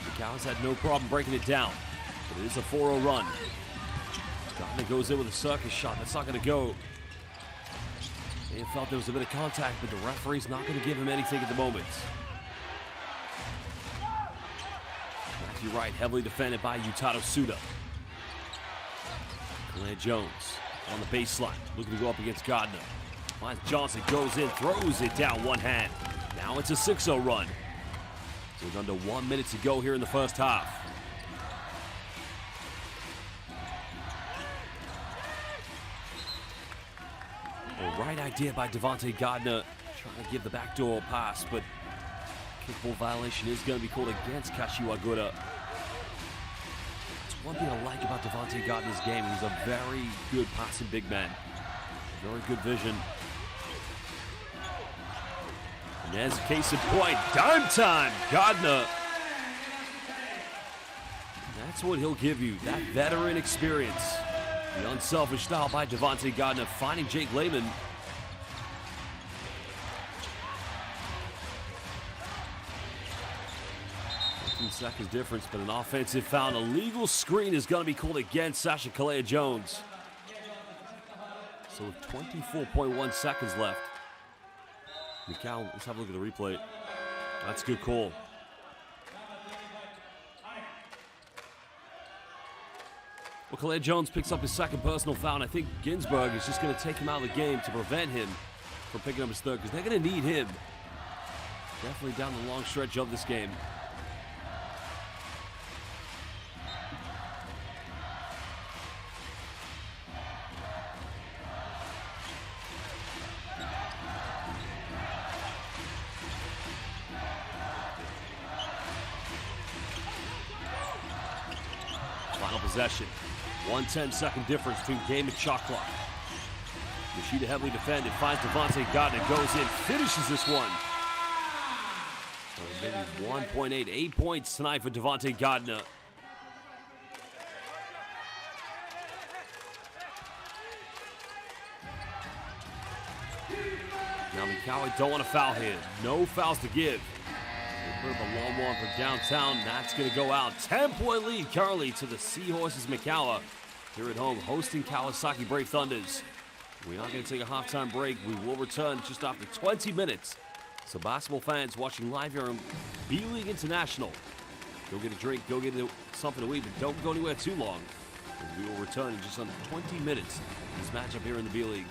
Mikawa's had no problem breaking it down, but it is a 4-0 run. Gardner goes in with a circus shot. That's not going to go. They felt there was a bit of contact, but the referee's not going to give him anything at the moment. Matthew Wright heavily defended by Yutato Suda. Kalea Jones on the baseline, looking to go up against Gardner. Miles Johnson goes in, throws it down one hand. Now it's a 6-0 run. So with under 1 minute to go here in the first half. A right idea by Devontae Gardner, trying to give the backdoor pass, but kickball violation is going to be called against Kashiwagura. It's one thing I like about Devontae Gardner's game. He's a very good passing big man. Very good vision. And as a case in point, dime time, Gardner. That's what he'll give you, that veteran experience. The unselfish style by Devontae Gardner, finding Jake Lehman. 15 seconds difference, but an offensive foul. An illegal screen is going to be called against Sasha Kalea Jones. So with 24.1 seconds left. Mikawa, let's have a look at the replay. That's a good call. Well, Kalea Jones picks up his second personal foul, and I think Ginsburg is just going to take him out of the game to prevent him from picking up his third, because they're going to need him. Definitely down the long stretch of this game. Final possession. 1:10-second difference between game and shot clock. Yoshida heavily defended, finds Devontae Gardner, goes in, finishes this one. So maybe 1.8, 8 points tonight for Devontae Gardner. Now Mikawa don't want to foul here. No fouls to give. They put up a long one for downtown. That's going to go out. 10-point lead currently to the Seahorses Mikawa here at home, hosting Kawasaki Brave Thunders. We are going to take a halftime break. We will return just after 20 minutes. So basketball fans watching live here on B.LEAGUE International, go get a drink, go get something to eat, but don't go anywhere too long. And we will return in just under 20 minutes to this matchup here in the B.LEAGUE.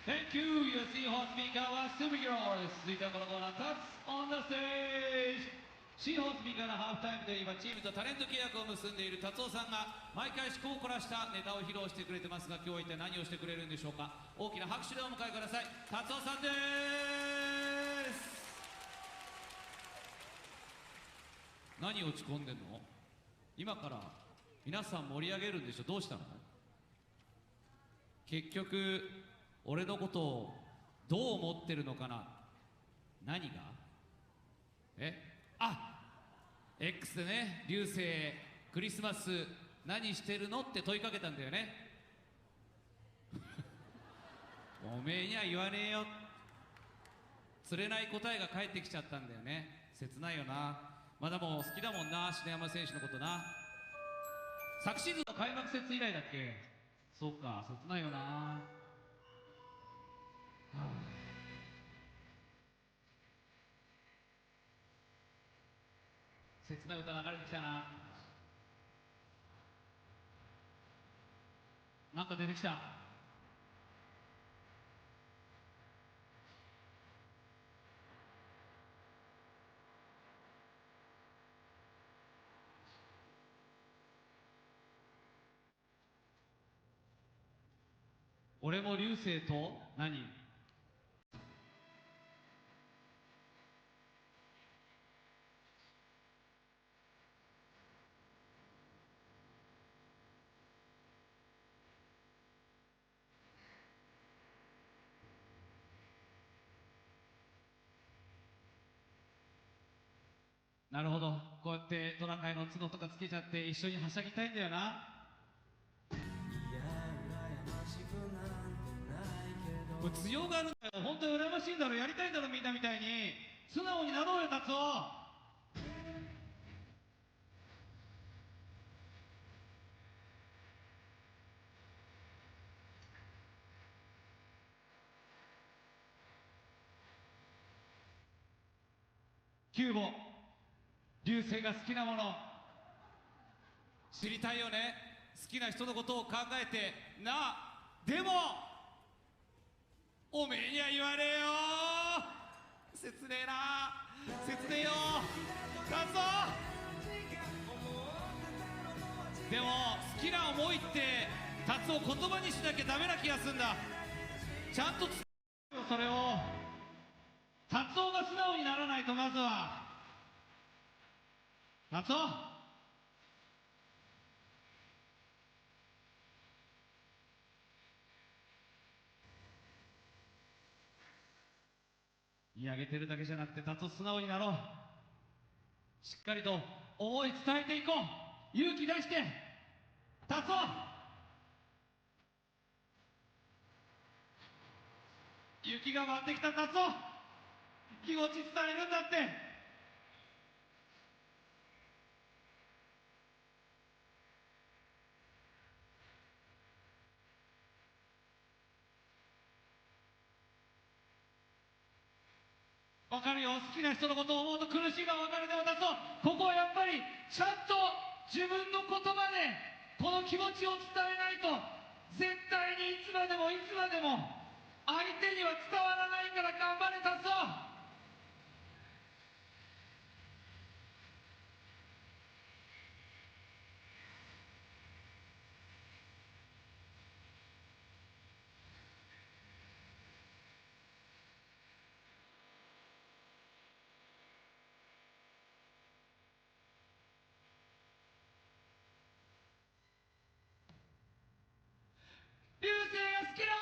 Thank you, your Seahorse Mikawa Superheroes. 続いてはこのコーナー、Cuts on the Stage。シーホースMikawaのハーフタイムで今チームとタレント契約を結んでいる達夫さんが毎回趣向を凝らしたネタを披露してくれてますが、今日は一体何をしてくれるんでしょうか。大きな拍手でお迎えください。達夫さんです。何落ち込んでんの？今から皆さん盛り上げるんでしょ。どうしたの？結局俺のことをどう思ってるのかな。何がX でね、流星クリスマス何してるのって問いかけたんだよね。おめえには言わねえよ。釣れない答えが返ってきちゃったんだよね。切ないよな。まだもう好きだもんな、篠山選手のことな。昨シーズンの開幕節以来だっけ。そうか、切ないよな。はあ、切ない歌流れてきたな。なんか出てきた。俺も流星と何。なるほど、こうやってトナカイの角とかつけちゃって一緒にはしゃぎたいんだよな。これ強がるんだよ。本当に羨ましいんだろ。やりたいんだろ、みんなみたいに素直になろうよ、達夫。キューボ、流星が好きなもの知りたいよね。好きな人のことを考えてな。でもおめえには言わねえよ。切ねえな、切ねえよ達夫。でも好きな思いって達夫言葉にしなきゃダメな気がすんだ。ちゃんとそれを達夫が素直にならないと。まずは達夫、見上げてるだけじゃなくて達夫素直になろう。しっかりと思い伝えていこう。勇気出して達夫。雪が舞ってきた達夫、気持ち伝えるんだって。わかるよ、好きな人のことを思うと苦しいがわかる。でも達夫、ここはやっぱりちゃんと自分の言葉でこの気持ちを伝えないと絶対にいつまでもいつまでも相手には伝わらないから。頑張れ達夫。流星が好きだ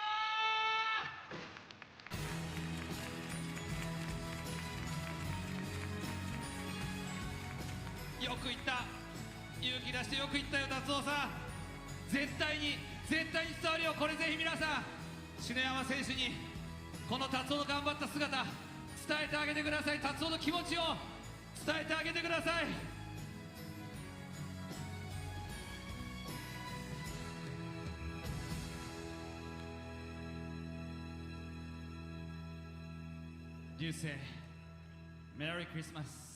ー。よく言った、勇気出してよく言ったよ達夫さん。絶対に伝わるよ。これぜひ皆さん篠山選手にこの達夫の頑張った姿伝えてあげてください。達夫の気持ちを伝えてあげてください。流星、メリークリスマス。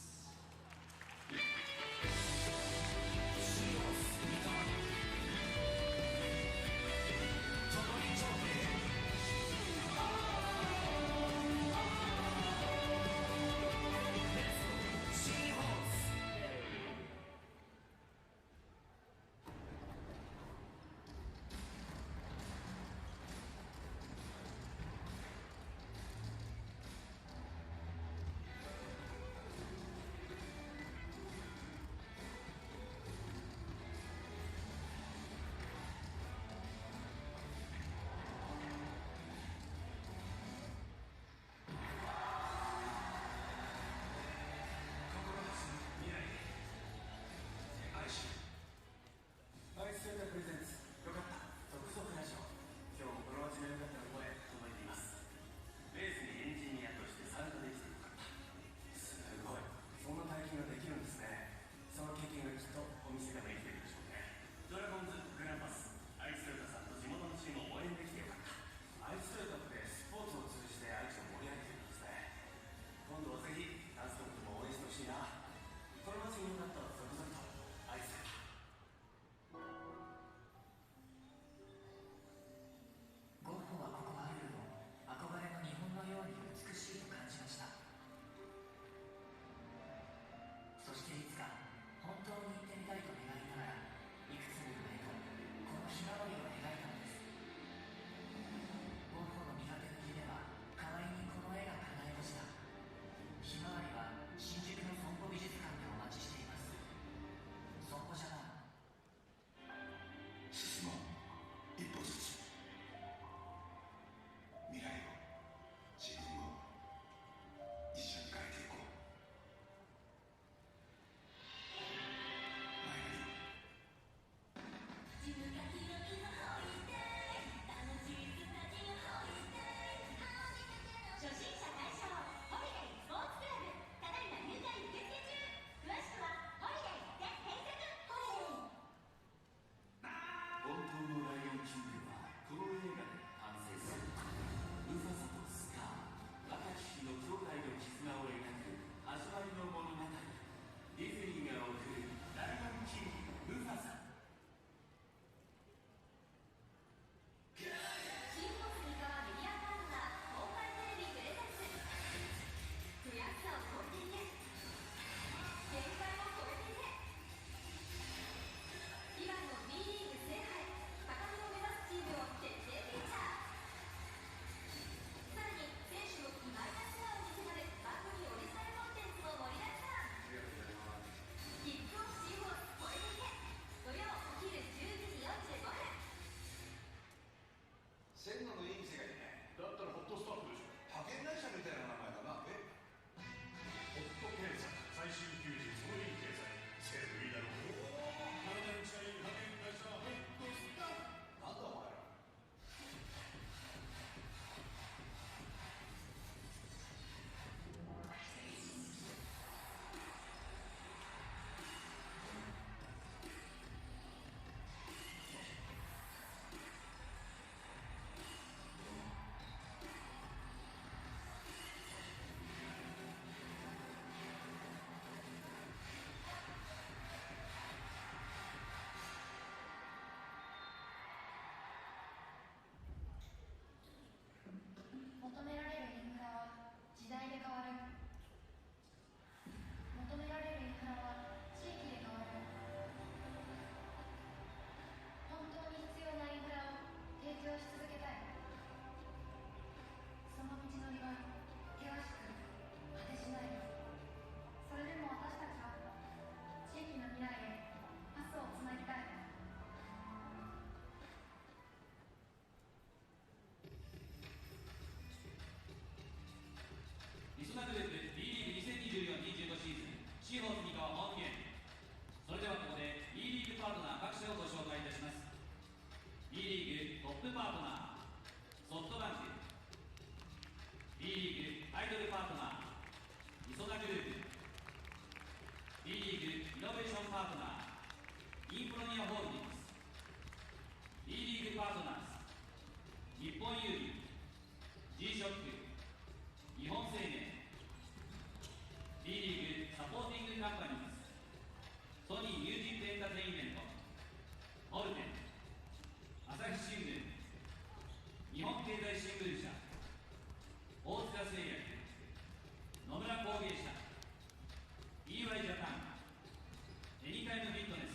エニタイムフィットネス、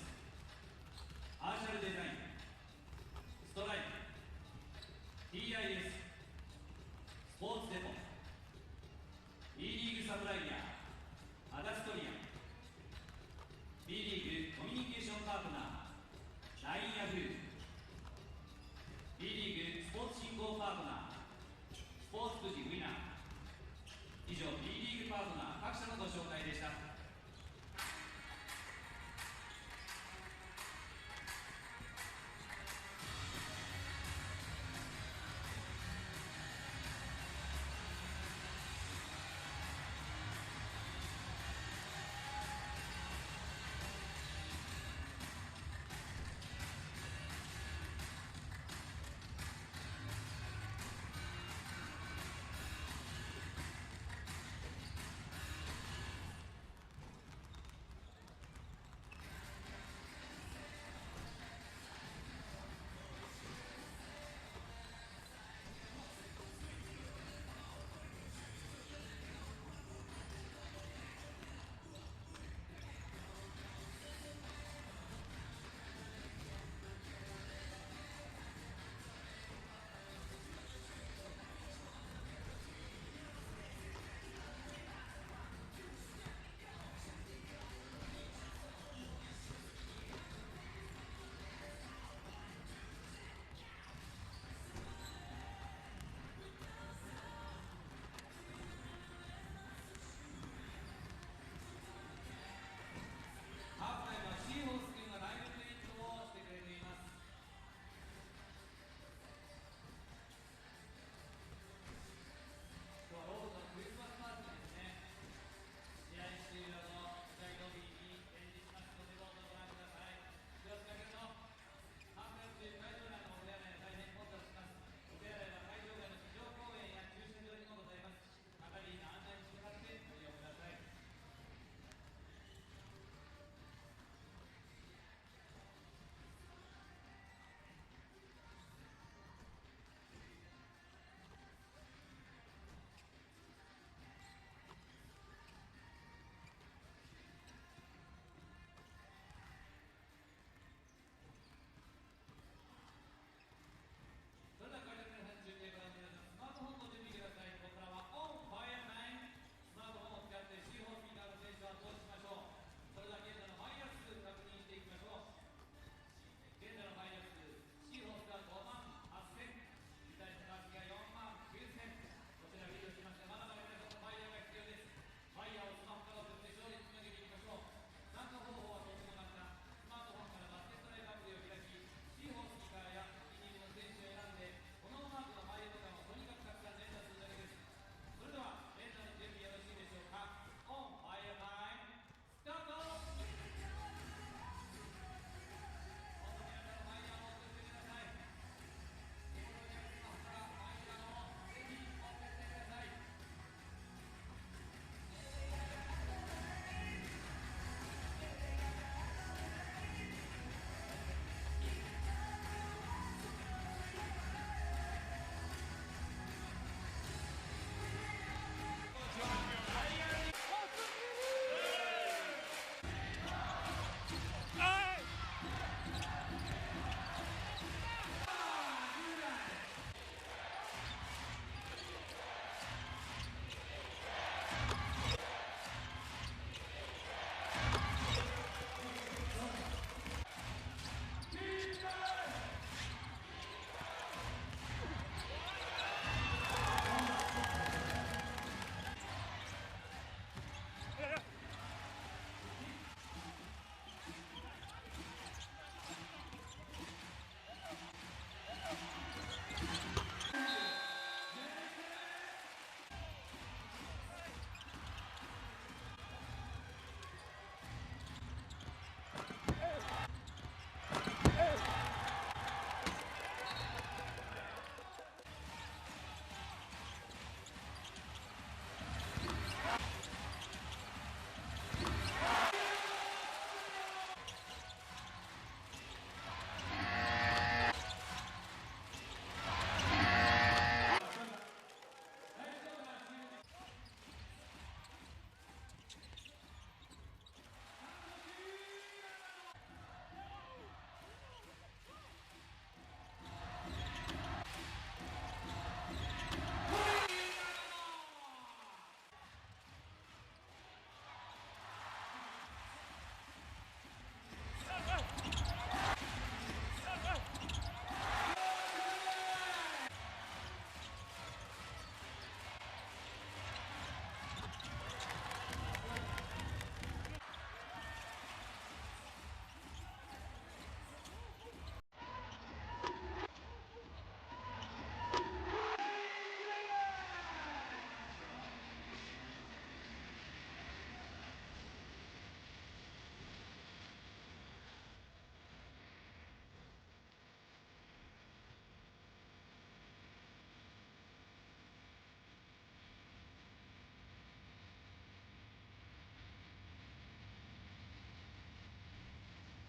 アーシャルデザイン、ストライプ、 TIS、 スポーツデポ、 B リーグサプライヤー、アダストリア、 B リーグコミュニケーションパートナー、 LINE ヤフー、 B リーグスポーツ振興パートナー、スポーツくじウィナー。以上 B リーグパートナー各社のご紹介でした。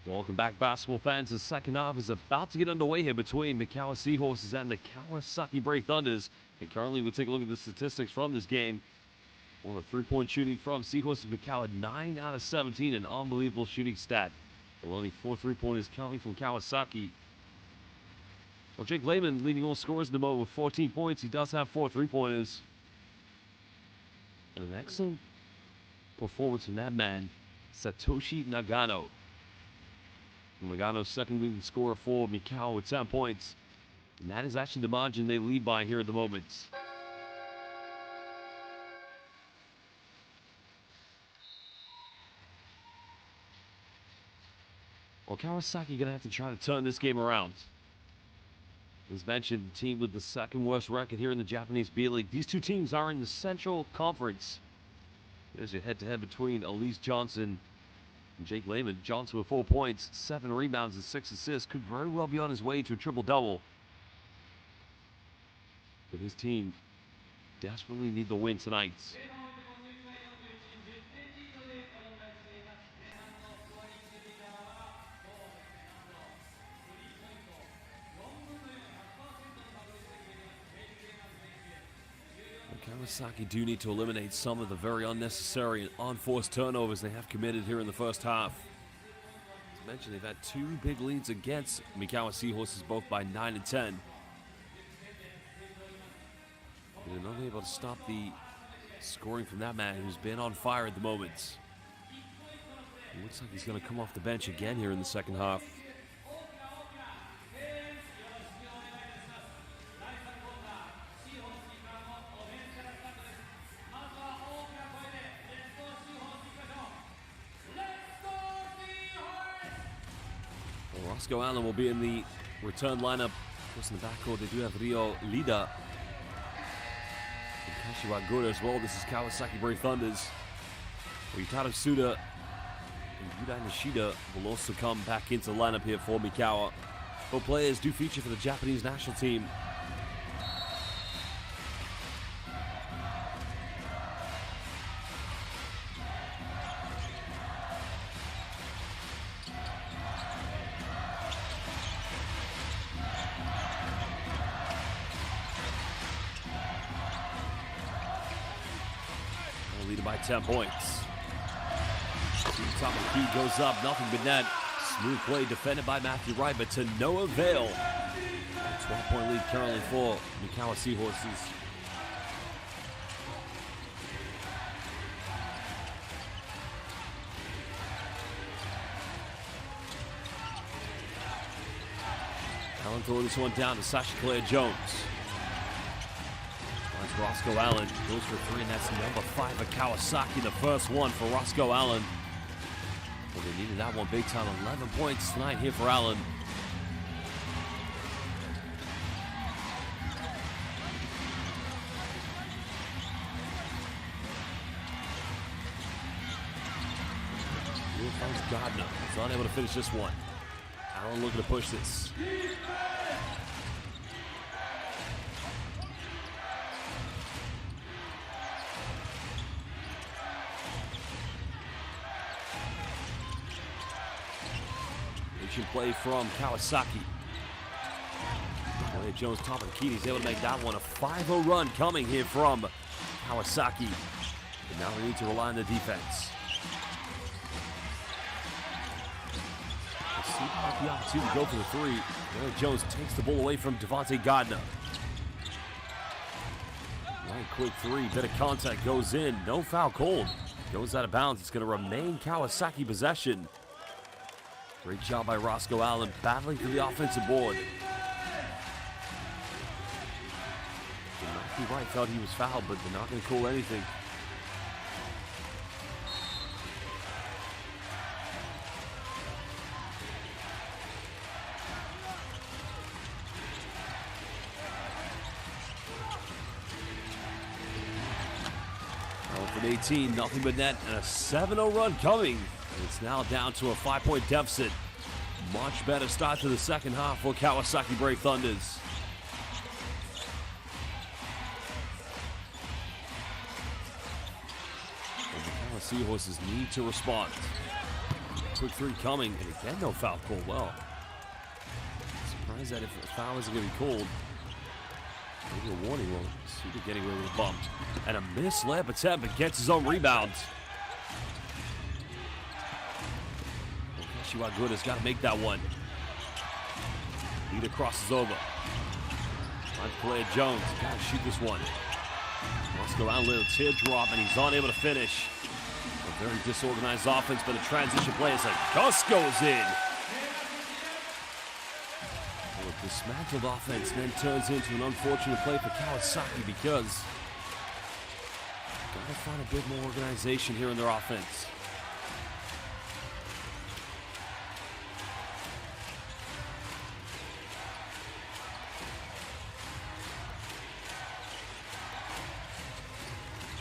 Welcome back, basketball fans. The second half is about to get underway here between Mikawa Seahorses and the Kawasaki Brave Thunders. And currently, we'll take a look at the statistics from this game. Well, the three-point shooting from Seahorses Mikawa, 9 out of 17, an unbelievable shooting stat. Well, only 4 3-pointers coming from Kawasaki. Well, Jake Lehman leading all scorers in the moment with 14 points. He does have 4 3-pointers. And an excellent performance from that man, Satoshi Nagano. Nagano's second leading scorer for Mikawa with 10 points. And that is actually the margin they lead by here at the moment. Well, Kawasaki going to have to try to turn this game around. As mentioned, the team with the second worst record here in the Japanese B.LEAGUE. These two teams are in the Central Conference. There's a head-to-head between Elise Johnson and Jake Lehman. Johnson with 4 points, 7 rebounds, and 6 assists. Could very well be on his way to a triple-double. But his team desperately need the win tonight. Kawasaki do need to eliminate some of the very unnecessary and unforced turnovers they have committed here in the first half. As mentioned, they've had 2 big leads against Mikawa Seahorses, both by 9 and 10. They're not able to stop the scoring from that man who's been on fire at the moment. It looks like he's going to come off the bench again here in the second half. Roscoe Allen will be in the return lineup. Of course, in the backcourt, they do have Rio Lida and Kashiwa Gura as well. This is Kawasaki Brave Thunders. Yutaro Suda and Yudai Nishida will also come back into the lineup here for Mikawa. Both players do feature for the Japanese national team. Leading by 10 points. Top of the key goes up, nothing but net. Smooth play defended by Matthew Wright, but to no avail. 12-point lead currently for Mikawa Seahorses. Allen throws this one down to Sasha Claire Jones. Roscoe Allen goes for 3, and that's number 5 of Kawasaki, the first one for Roscoe Allen. Well, they needed that one big time. 11 points tonight here for Allen. Here comes Gardner. He's not able to finish this one. Allen looking to push this. Play from Kawasaki. Clay Jones top of the key. He's able to make that one a 5-0 run coming here from Kawasaki. But now we need to rely on the defense. Let's see about the opportunity to go for the 3. Clay Jones takes the ball away from Devontae Gardner. Right, quick 3. Bit of contact goes in. No foul called. Goes out of bounds. It's going to remain Kawasaki possession. Great job by Roscoe Allen, battling for the offensive board. Matthew Wright felt he was fouled, but they're not going to call anything. Allen from 18, nothing but net, and a 7-0 run coming. It's now down to a 5-point deficit. Much better start to the second half for Kawasaki Brave Thunders. And the Seahorses need to respond. Quick three coming, and again, no foul call. Well, surprised that if a foul isn't going to be called, maybe a warning will Suda getting away with a bump. And a missed layup attempt, but gets his own rebound. Kashiwaguda's got to make that one. Leader crosses over. Trying to play Jones. Got to shoot this one. Wants to go around a little teardrop, and he's unable to finish. A very disorganized offense, but a transition play as a Gus goes in. A dismantled offense then turns into an unfortunate play for Kawasaki because got to find a bit more organization here in their offense.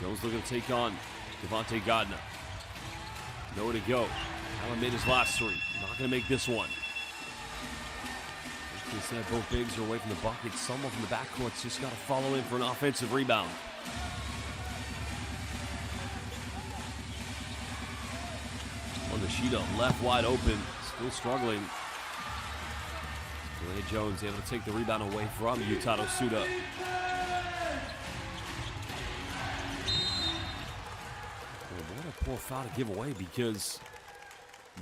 Jones looking to take on Devontae Gardner. Nowhere to go. Allen made his last three. Not going to make this one. Instead, both bigs are away from the bucket. Someone from the backcourt's just got to follow in for an offensive rebound. On the sheet up, left wide open. Still struggling. Ray Jones able to take the rebound away from Yutaro Suda. What a poor foul to give away, because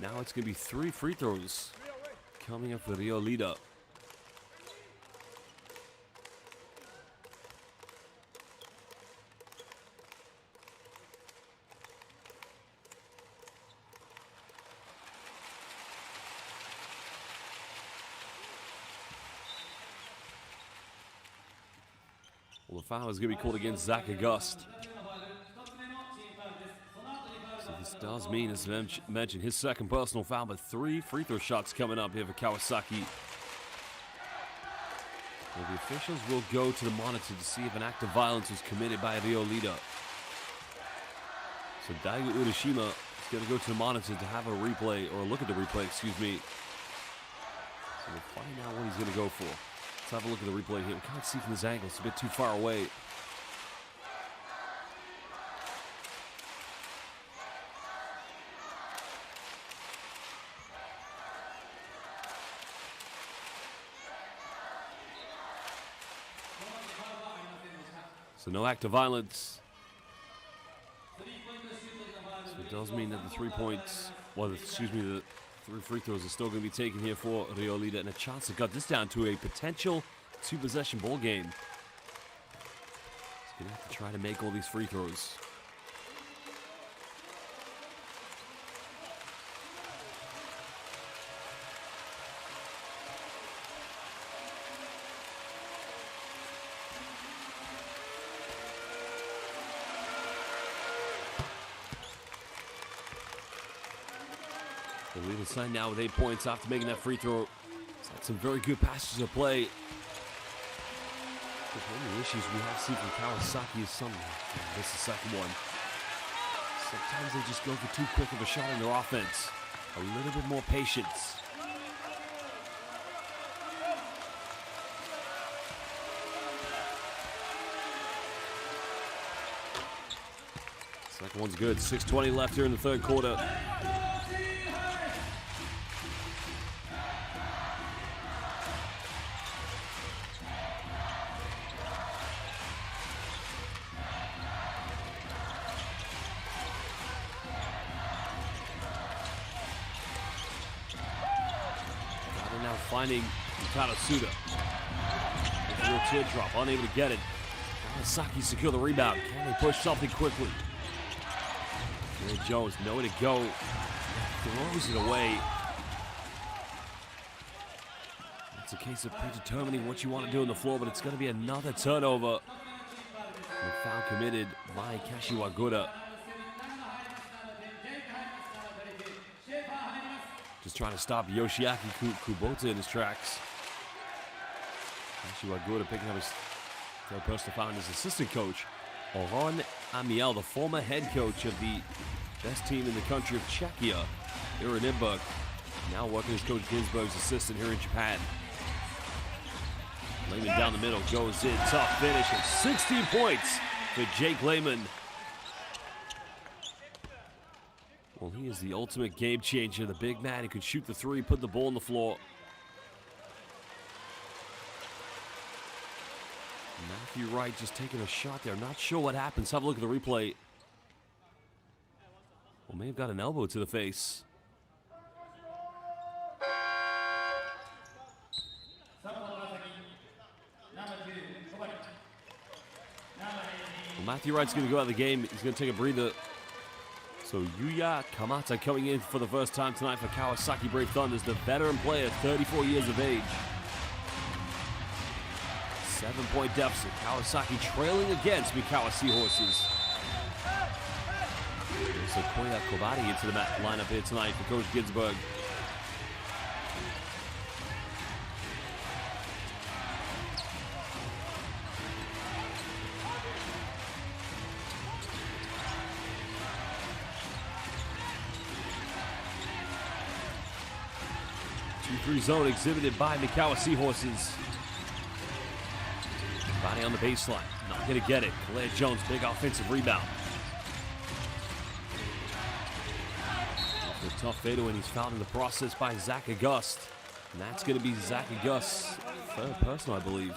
now it's going to be 3 free throws coming up for Rio Leader. Well, the foul is going to be called against Zach August. So this does mean, as mentioned, his second personal foul, but 3 free throw shots coming up here for Kawasaki. Well, the officials will go to the monitor to see if an act of violence was committed by Rio Leader. So Daigo Urashima is going to go to the monitor to have a replay, or a look at the replay, excuse me. So we'll find out what he's going to go for. Let's have a look at the replay here. We can't see from this angle. It's a bit too far away. So no act of violence. So it does mean that the 3 points, well, excuse me, the 3 free throws are still going to be taken here for Rio Leader, and a chance to cut this down to a potential 2-possession ball game. He's going to have to try to make all these free throws. The lead side now with 8 points after making that free throw. He's had some very good passes of play. One of the issues we have seen from Kawasaki is this is the second one. Sometimes they just go for too quick of a shot in their offense. A little bit more patience. Second one's good. 6:20 left here in the third quarter. Finding Yutaro Suda. With a real teardrop, unable to get it. Kawasaki secure the rebound. Can they push something quickly? Ray Jones, nowhere to go. Throws it away. It's a case of predetermining what you want to do on the floor, but it's going to be another turnover. The foul committed by Kashiwaguda. Just trying to stop Yoshiaki Kubota in his tracks. Kashiwaguda picking up his third personal foul, and his assistant coach, Oron Amiel, the former head coach of the best team in the country of Czechia, here in Nymburk, now working as Coach Ginsberg's assistant here in Japan. Lehman down the middle, goes in, tough finish, and 16 points for Jake Lehman. Well, he is the ultimate game changer. The big man who can shoot the three, put the ball on the floor. Matthew Wright just taking a shot there. Not sure what happens. Have a look at the replay. Well, may have got an elbow to the face. Well, Matthew Wright's going to go out of the game. He's going to take a breather. So Yuya Kamata coming in for the first time tonight for Kawasaki Brave Thunders, the veteran player, 34 years of age. 7-point deficit. Kawasaki trailing against Mikawa Seahorses. So Koya Kobari into the lineup here tonight for Coach Ginsburg. Two-three zone exhibited by Mikawa Seahorses. Body on the baseline. Not going to get it. Kalea Jones, big offensive rebound. A tough fadeaway, and he's fouled in the process by Zach August. And that's going to be Zach August's third personal, I believe.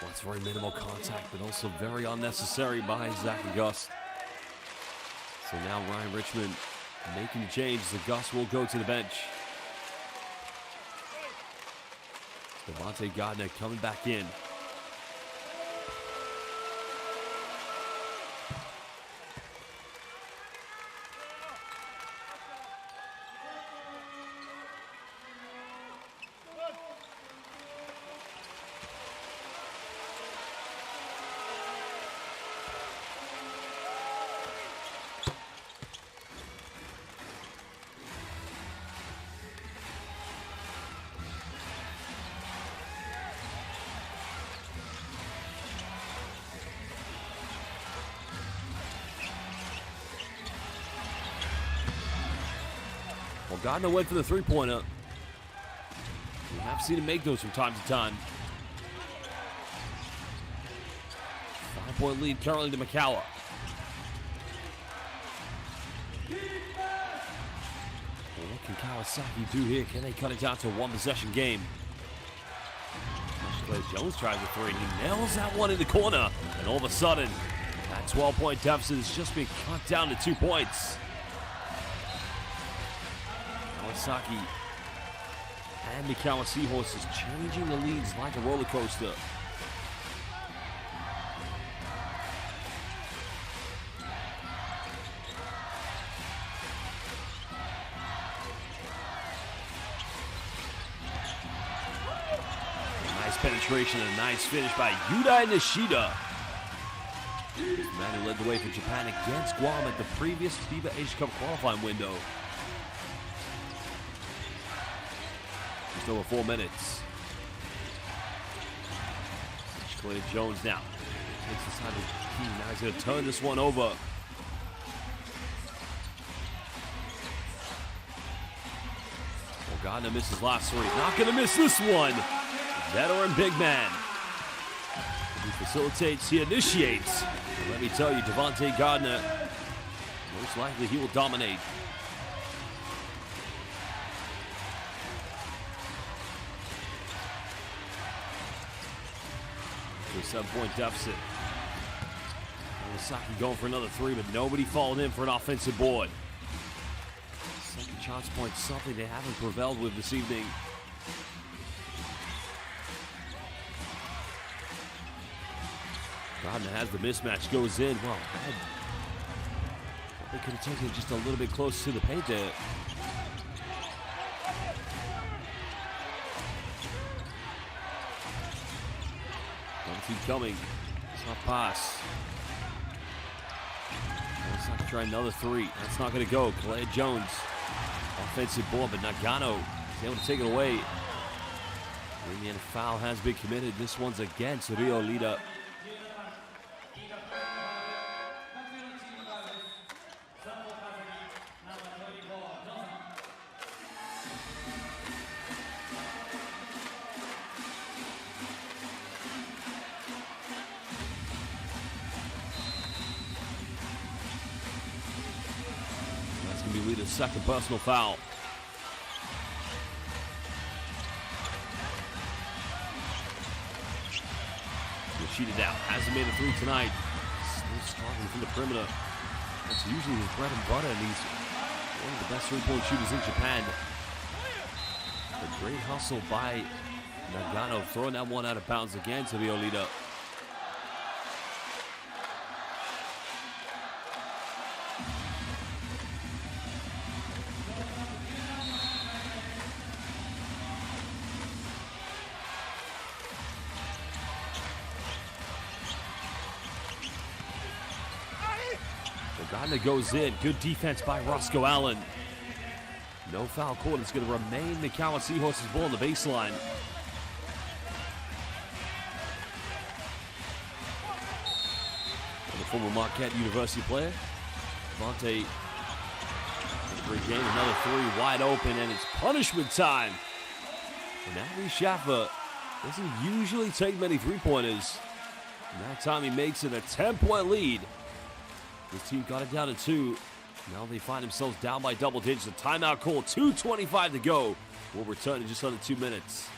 Well, it's very minimal contact, but also very unnecessary by Zach August. So now Ryan Richmond making the change. August will go to the bench. Devontae Gardner coming back in. Well, Gardner went for the three-pointer. We have seen him make those from time to time. 5-point lead currently to Mikawa. Well, what can Kawasaki do here? Can they cut it down to a one-possession game? Jones tries a three, and he nails that one in the corner. And all of a sudden, that 12-point deficit has just been cut down to 2 points. Kawasaki and Mikawa Seahorses changing the leads like a roller coaster. Nice penetration and a nice finish by Yudai Nishida. The man who led the way for Japan against Guam at the previous FIBA Asia Cup qualifying window. Just over 4 minutes. Kalea Jones now takes the side of the key. Now he's going to turn this one over. Oh, Gardner misses last three. Not going to miss this one. Veteran big man. He facilitates, he initiates. And let me tell you, Devontae Gardner, most likely he will dominate. To a 7-point deficit. Kawasaki going for another three, but nobody followed in for an offensive board. Second chance point, something they haven't prevailed with this evening. Gardner has the mismatch, goes in. Well, they could have taken it just a little bit close to the paint there. Don't keep coming. Soft pass. Let's not try another three. That's not going to go. Kalea Jones. Offensive board, but Nagano is able to take it away. And the foul has been committed. This one's against Rio Lida. team leader's second personal foul. He'll shoot it out. Hasn't made a three tonight. Still struggling from the perimeter. That's usually his bread and butter, and he's one of the best three-point shooters in Japan. A great hustle by Nagano, throwing that one out of bounds again to the leader. Nagano goes in. Good defense by Roscoe Allen. No foul called. It's going to remain Mikawa Seahorses ball on the baseline. And the former Marquette University player, Monte, great game. Another three wide open, and it's punishment time. And Ali Schaffer doesn't usually take many three-pointers. And that time he makes it a 10-point lead. His team got it down to 2. Now they find themselves down by double digits. A timeout call, 2:25 to go. We'll return in just under 2 minutes.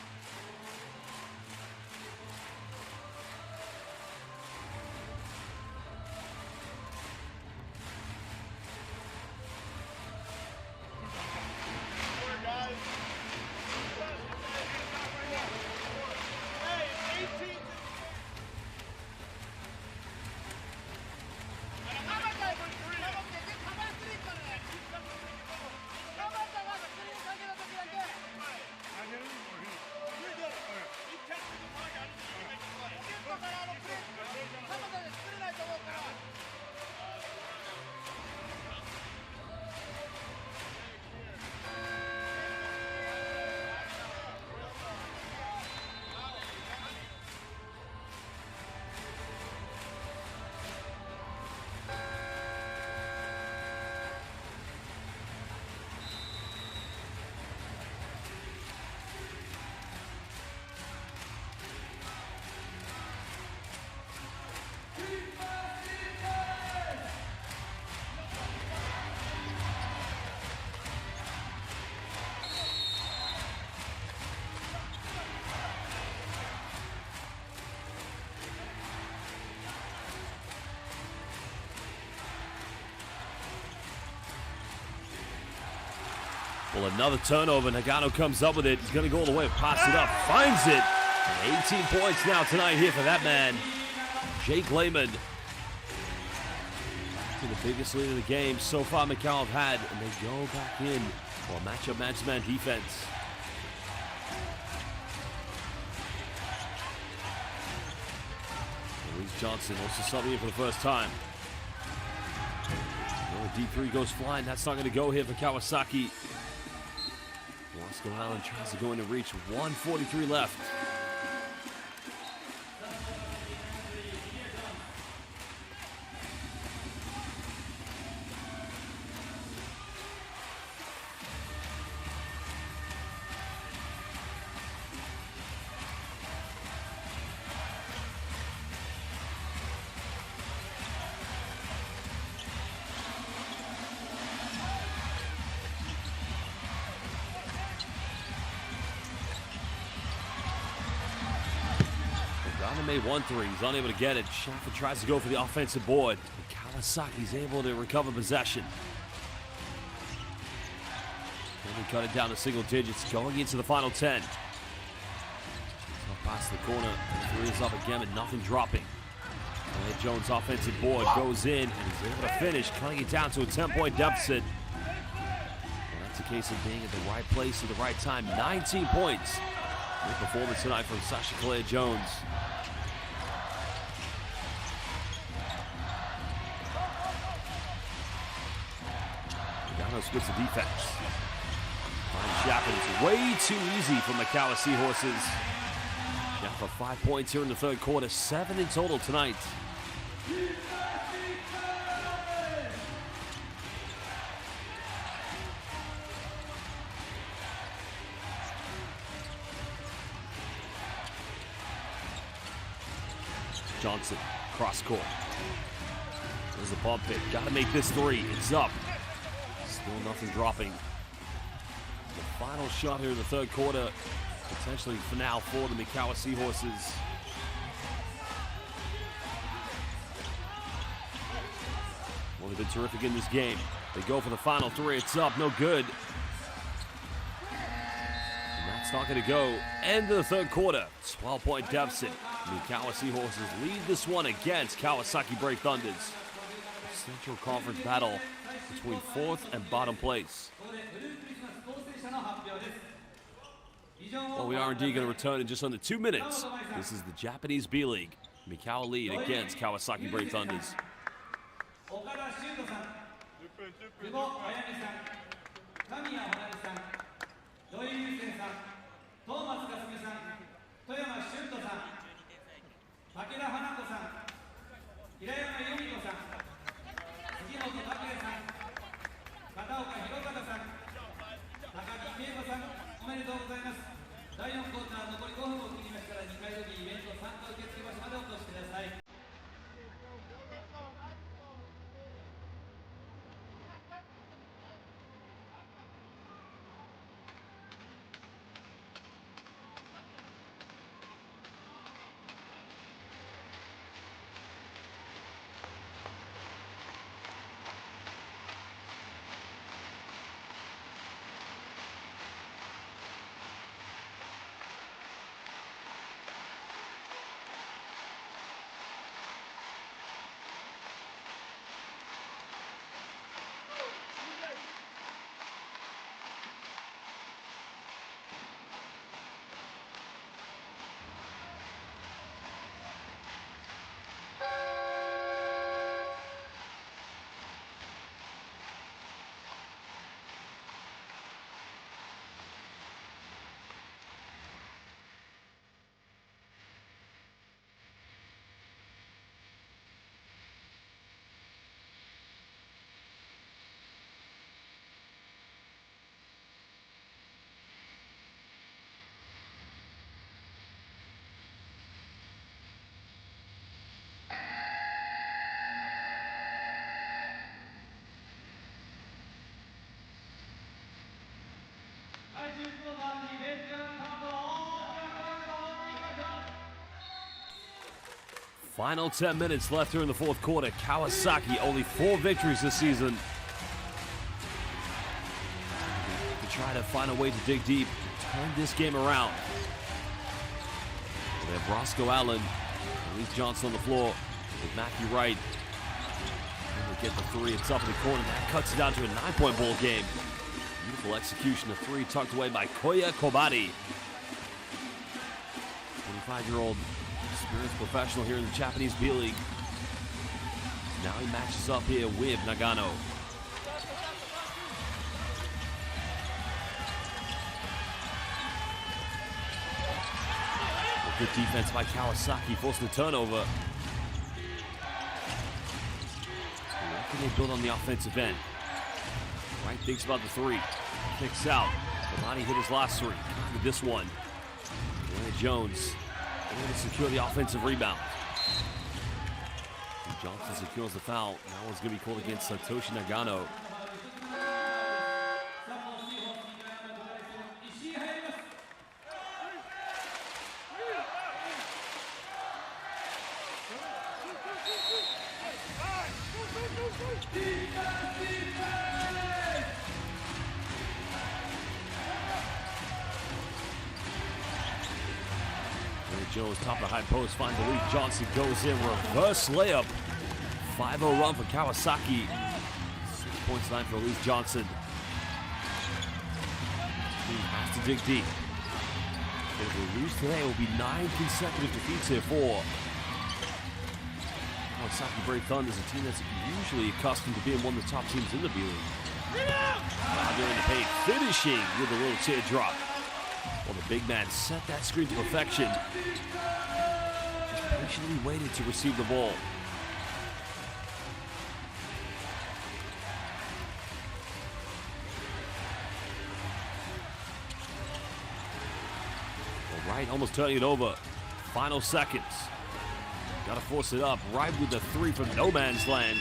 Well, another turnover. Nagano comes up with it. He's going to go all the way, pass it up, finds it. And 18 points now tonight here for that man, Jake Lehman. To the biggest lead of the game so far Mikawa have had, and they go back in for a matchup man defense. Louise Johnson also subbing in for the first time. D3 goes flying. That's not going to go here for Kawasaki. Roscoe Allen tries to go into reach. 1:43 left. Made 1-3. He's unable to get it. Schaffer tries to go for the offensive board. Kawasaki's able to recover possession. And they cut it down to single digits going into the final 10. Up past the corner. Three is up again, but nothing dropping. Elliott Jones' offensive board goes in, and he's able to finish, cutting it down to a 10-point deficit. Well, that's a case of being at the right place at the right time. 19 points. Good performance tonight from Sasha Claire Jones. Splits the defense. Schaffer, it's way too easy for Mikawa Seahorses. Schaffer 5 points here in the third quarter, 7 in total tonight. Johnson, cross court. There's a bump it. Got to make this three. It's up. Still nothing dropping. The final shot here in the third quarter, potentially for now for the Mikawa Seahorses. Well, they've been terrific in this game. They go for the final three. It's up, no good. And that's not going to go. End of the third quarter, 12-point deficit. Mikawa Seahorses lead this one against Kawasaki Brave Thunders. A Central Conference battle between fourth and bottom place. Well, we are indeed going to return in just under 2 minutes. This is the Japanese B.LEAGUE. Mikawa lead against Kawasaki Brave Thunders. Final 10 minutes left here in the fourth quarter. Kawasaki only 4 victories this season. To try to find a way to dig deep, turn this game around. They have Roscoe Allen, Elise Johnson on the floor with Matthew Wright. And they get the three, it's up in the corner. That cuts it down to a 9-point ball game. Beautiful execution, a three tucked away by Koya Kobari. 25-year-old experienced professional here in the Japanese B.LEAGUE. Now he matches up here with Nagano. Good defense by Kawasaki, forcing the turnover. What can they build on the offensive end? Wright thinks about the three. Kicks out. Kamani hit his last three. With this one. Atlanta Jones able to secure the offensive rebound. And Johnson secures the foul. That one's going to be called against Satoshi Nagano. Jones, top of the high post, finds the lead. Johnson goes in, reverse layup. 5-0 run for Kawasaki. 6 points line for Elise Johnson. Team has to dig deep. If they lose today, it will be 9 consecutive defeats here for Kawasaki Brave Thunders, a team that's usually accustomed to being one of the top teams in the B.LEAGUE. Now they're in the paint, finishing with a little teardrop. Well, the big man set that screen to perfection. Just patiently waited to receive the ball. Well, Wright almost turning it over. Final seconds. Got to force it up. Wright with the three from no man's land.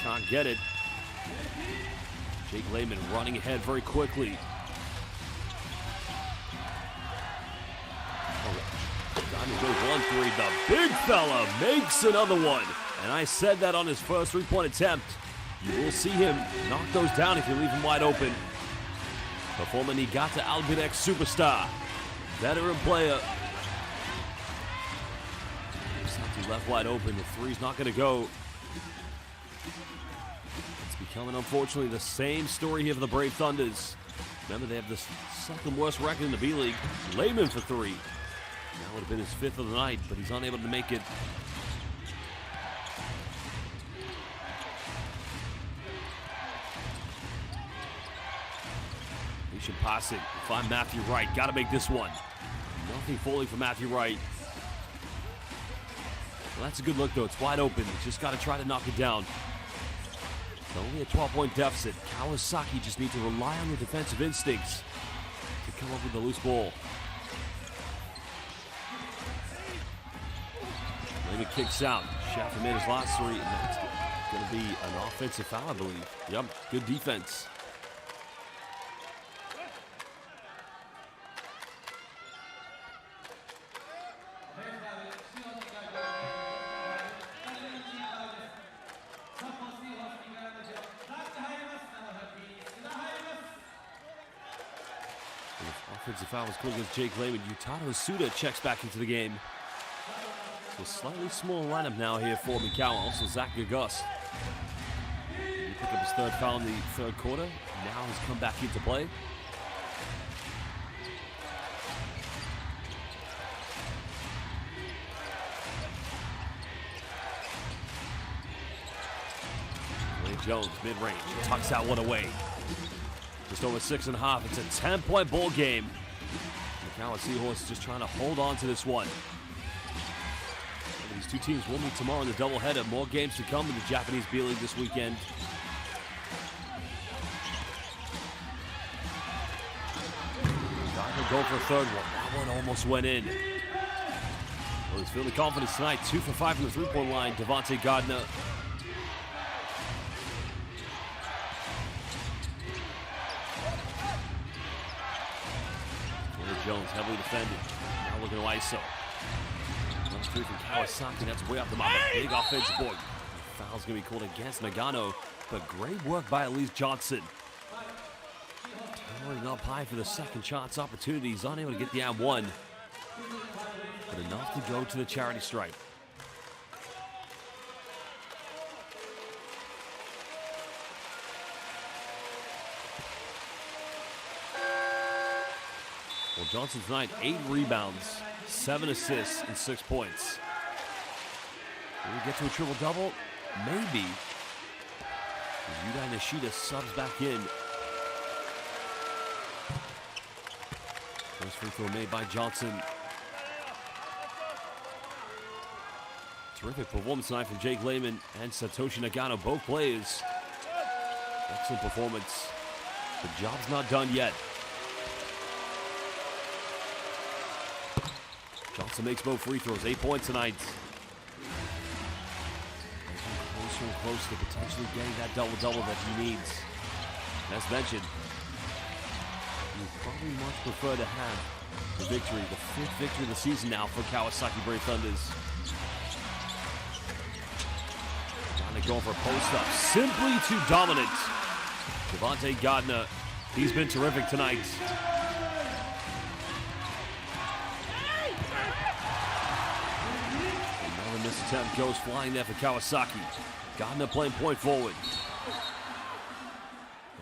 Can't get it. Jake Lehman running ahead very quickly. Diamond goes 1-3. The big fella makes another one. And I said that on his first three-point attempt. You will see him knock those down if you leave him wide open. The former Niigata Albirex superstar. Veteran player. Santi left wide open. The three's not going to go. It's becoming, unfortunately, the same story here for the Brave Thunders. Remember, they have the second worst record in the B-League. Lehman for three. That would have been his fifth of the night, but he's unable to make it. Patient passing. Find Matthew Wright. Got to make this one. Nothing falling for Matthew Wright. Well, that's a good look, though. It's wide open. You just got to try to knock it down. It's only a 12-point deficit. Kawasaki just need to rely on their defensive instincts to come up with the loose ball. Lehman kicks out. Schaffer made his last three, and that's going to be an offensive foul, I believe. Yep, good defense. Offensive foul was called against Jake Lehman. Yutato Suda checks back into the game. So slightly smaller lineup now here for Mikawa. Also Zach Gagust. He picked up his third foul in the third quarter. Now he's come back into play. Ray Jones, mid-range, tucks that one away. Just over 6.5. It's a 10-point ball game. Mikawa Seahorses just trying to hold on to this one. These two teams will meet tomorrow in the doubleheader. More games to come in the Japanese B-League this weekend. Gardner go for a third one. That one almost went in. Well, he's feeling confidence tonight. 2 for 5 from the three-point line. Devontae Gardner. Jones heavily defended. Now looking to ISO. Comes through from Kawasaki. That's way off the mark. A big offensive board. Foul's going to be called against Nagano. But great work by Elise Johnson. Towering up high for the second chance opportunity. He's unable to get the and one. But enough to go to the charity stripe. Well, Johnson tonight, 8 rebounds, 7 assists, and 6 points. Will we get to a triple-double? Maybe. Yudai Nishida subs back in. First free throw made by Johnson. Terrific performance tonight from Jake Lehman and Satoshi Nagano, both players. Excellent performance. The job's not done yet. Johnson makes both free throws, 8 points tonight. Closer and closer to potentially getting that double-double that he needs. As mentioned, you'd probably much prefer to have the victory, the 5th victory of the season now for Kawasaki Brave Thunders. Trying to go for a post-up, simply too dominant. Devontae Gardner, he's been terrific tonight. This attempt goes flying there for Kawasaki. Gardner playing point forward.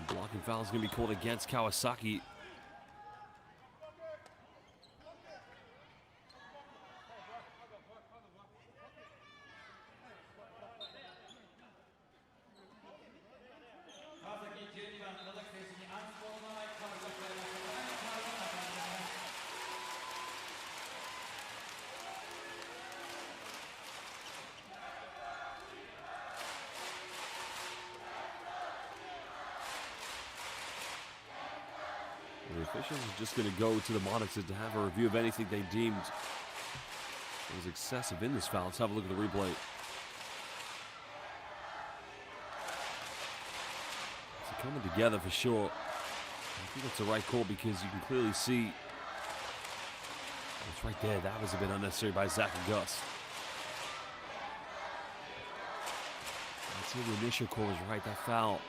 The blocking foul is going to be called against Kawasaki. The officials are just going to go to the monitors to have a review of anything they deemed was excessive in this foul. Let's have a look at the replay. coming together for sure. I think that's the right call because you can clearly see it's right there. That was a bit unnecessary by Zach and Gus. I'd say the initial call was right. That foul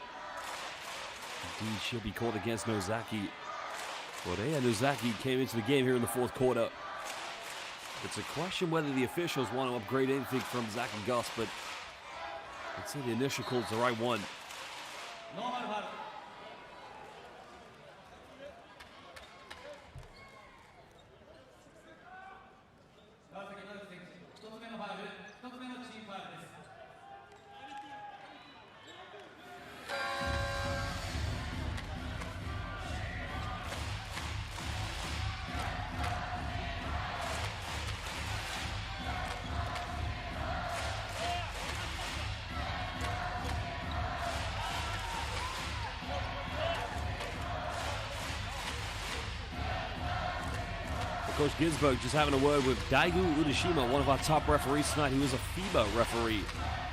indeed should be called against Nozaki. Well, Nozaki came into the game here in the fourth quarter. It's a question whether the officials want to upgrade anything from Zach and Gus, but I'd say the initial call is the right one. Coach Ginsburg just having a word with Daigu Udashima, one of our top referees tonight. He was a FIBA referee.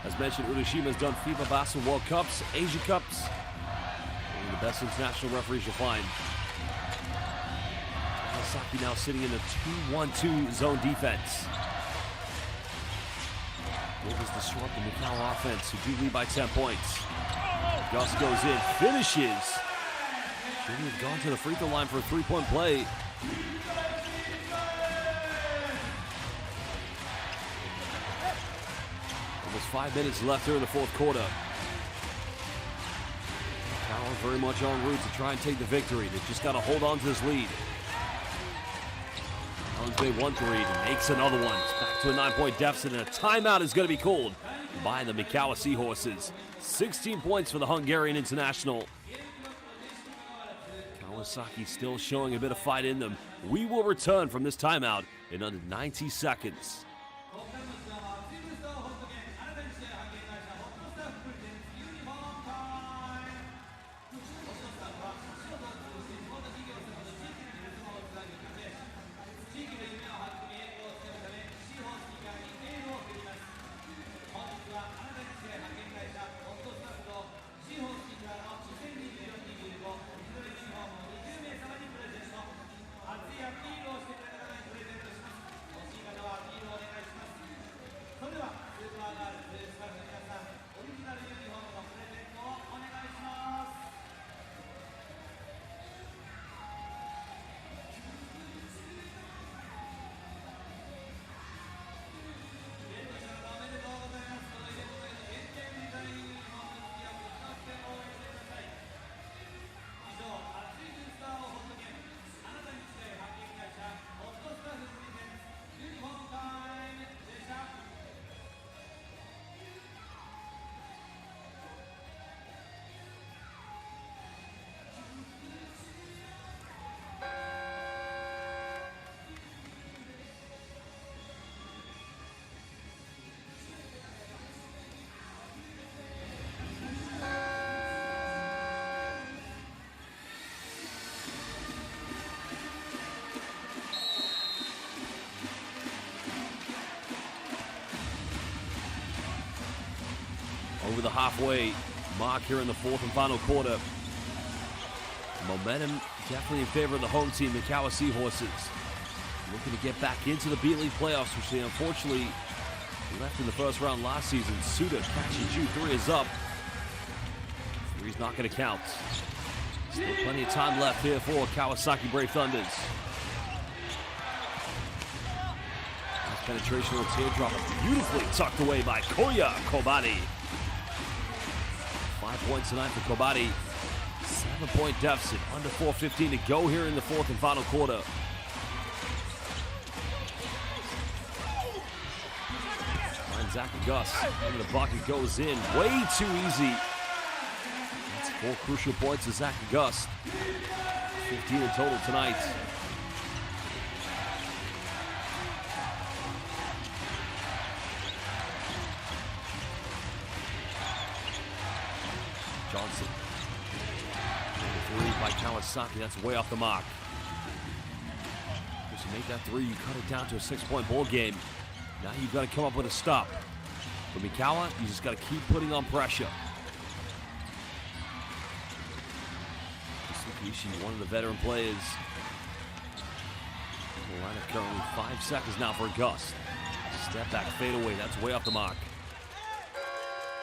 As mentioned, Udashima has done FIBA Basketball World Cups, Asia Cups. One of the best international referees you'll find. Kawasaki now sitting in the 2-1-2 zone defense. Rivers disrupt the Mikawa offense, who do lead by 10 points. Gus goes in, finishes. Should he have gone to the free throw line for a three-point play? Almost 5 minutes left here in the fourth quarter. Mikawa very much en route to try and take the victory. They've just got to hold on to this lead. Bay 1-3 makes another one. It's back to a 9-point deficit, and a timeout is going to be called by the Mikawa Seahorses. 16 points for the Hungarian international. Kawasaki still showing a bit of fight in them. We will return from this timeout in under 90 seconds. Over the halfway mark here in the fourth and final quarter. Momentum definitely in favor of the home team, Mikawa Seahorses. Looking to get back into the B.LEAGUE playoffs, which they unfortunately left in the first round last season. Suda catch and shoot. Three is up. Three's not going to count. Still plenty of time left here for Kawasaki Brave Thunders. Nice penetration with teardrop, beautifully tucked away by Koya Kobati. 5 points tonight for Kobati. 7-point deficit, under 4:15 to go here in the fourth and final quarter. Finds Zach and Gus, and the bucket goes in. Way too easy. That's 4 crucial points to Zach and Gus. 15 in total tonight. Johnson. 3 by Kawasaki. That's way off the mark. If you make that 3, you cut it down to a 6-point ball game. Now you've got to come up with a stop. For Mikawa, you just got to keep putting on pressure. Ishii, one of the veteran players. The lineup currently 5 seconds now for a gust. Step back, fade away. That's way off the mark.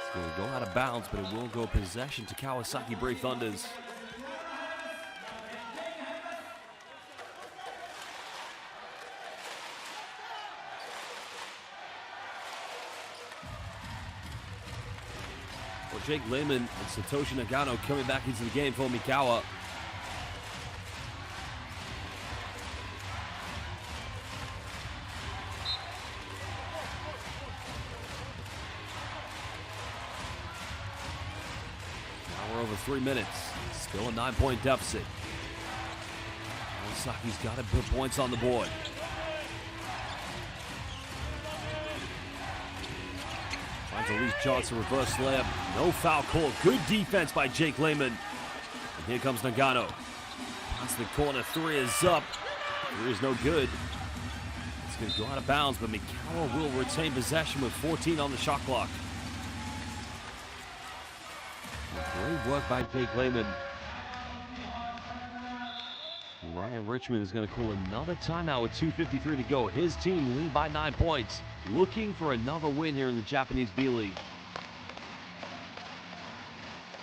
It's going to go out of bounds, but it will go possession to Kawasaki Brave Thunders. Well, Jake Lehman and Satoshi Nagano coming back into the game for Mikawa. Now we're over 3 minutes. Still a 9-point deficit. Kawasaki's got to put points on the board. Finds Elise Johnson, reverse layup. No foul call. Good defense by Jake Lehman. And here comes Nagano. That's the corner. 3 is up. 3 is no good. It's going to go out of bounds, but Mikawa will retain possession with 14 on the shot clock. Great work by Jake Lehman. Ryan Richmond is going to call another timeout with 2:53 to go. His team lead by 9 points, looking for another win here in the Japanese B.LEAGUE.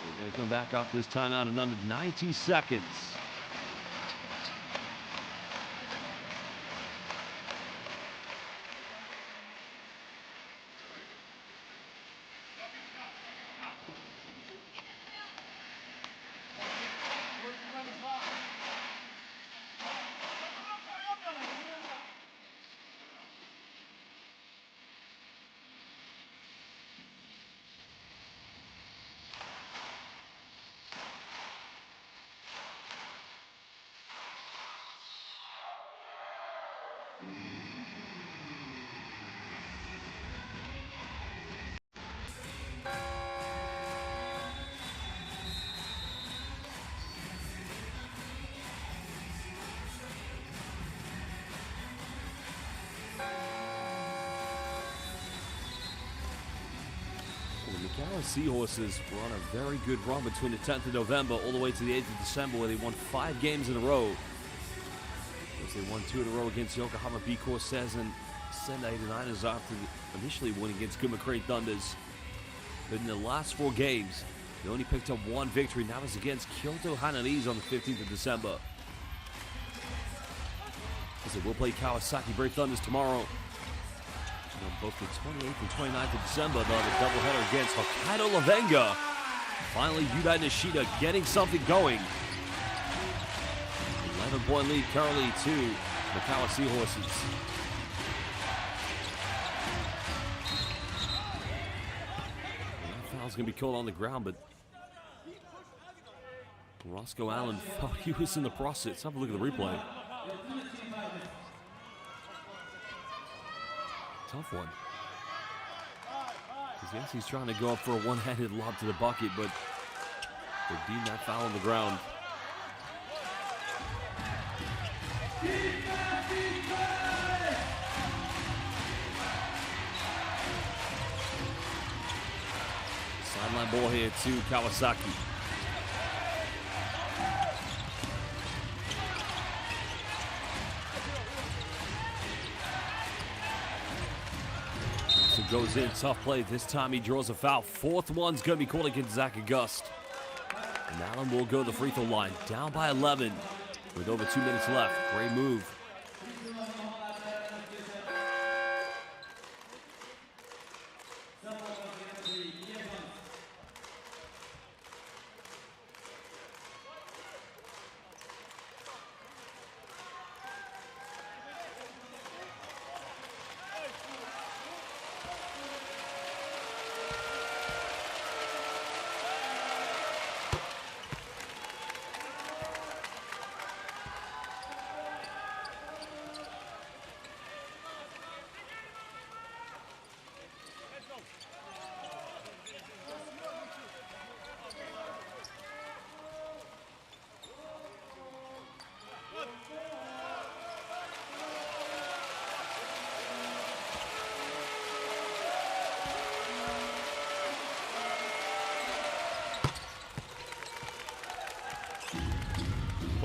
They're going to come back off this timeout in under 90 seconds. Mikawa Seahorses were on a very good run between the 10th of November all the way to the 8th of December, where they won 5 games in a row. They won 2 in a row against Yokohama B. Corsairs and Sendai 89ers after initially winning against Kumakure Thunders. But in the last 4 games, they only picked up 1 victory, and that was against Kyoto Hananese on the 15th of December. So we'll play Kawasaki Brave Thunders tomorrow. On both the 28th and 29th of December, they'll have a doubleheader against Hokkaido Lavenga. Finally, Yudai Nishida getting something going. 11-point lead currently to the Mikawa Seahorses. That foul's going to be called on the ground, but Roscoe Allen thought he was in the process. Let's have a look at the replay. Tough one. Because yes, he's trying to go up for a one-handed lob to the bucket, but they deemed that foul on the ground. Sideline ball here to Kawasaki. Goes in, tough play. This time he draws a foul. 4th one's going to be called against Zach August. And Allen will go to the free throw line. Down by 11 with over 2 minutes left. Great move.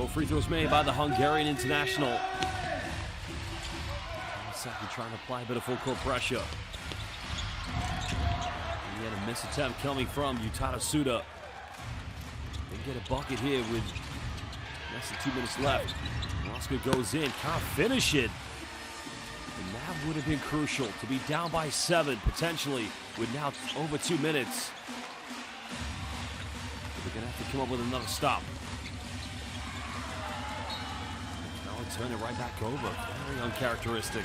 Both free throws made by the Hungarian international. Kawasaki trying to apply a bit of full court pressure. He had a missed attempt coming from Yutada Suda. They get a bucket here with less than 2 minutes left. Roscoe goes in, can't finish it. And that would have been crucial to be down by 7, potentially, with now over 2 minutes. They're going to have to come up with another stop. Now they turn it right back over. Very uncharacteristic.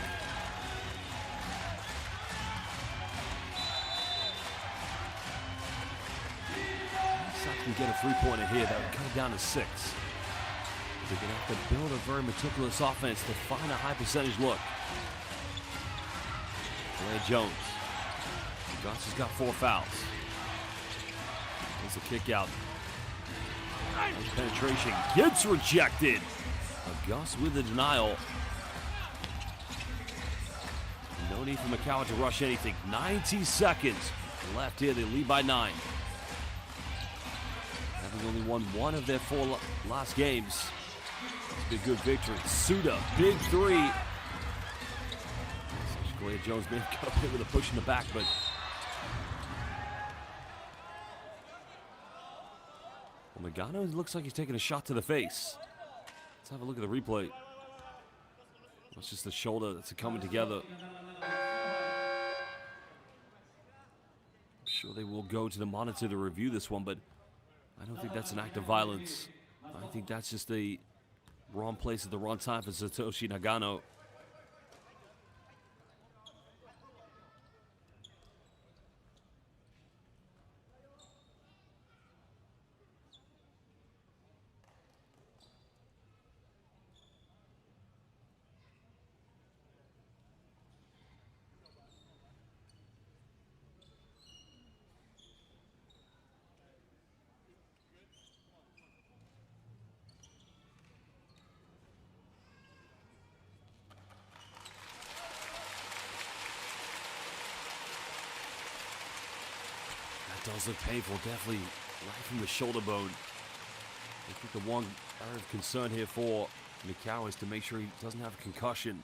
Can get a three-pointer here that would cut it down to 6. They're going to have to build a very meticulous offense to find a high percentage look. Blair Jones. Gus has got 4 fouls. There's a kick out. Nice penetration gets rejected. Gus with the denial. No need for Mikawa to rush anything. 90 seconds left here. They lead by 9. Having only won 1 of their 4 last games. It's been a good victory. Suda, big 3. Blair Jones may have got up here with a push in the back, but well, Nagano looks like he's taking a shot to the face. Let's have a look at the replay. It's just the shoulder that's coming together. I'm sure they will go to the monitor to review this one, but I don't think that's an act of violence. I think that's just the wrong place at the wrong time for Satoshi Nagano. That does look painful, definitely right from the shoulder bone. I think the one area of concern here for Mikawa is to make sure he doesn't have a concussion.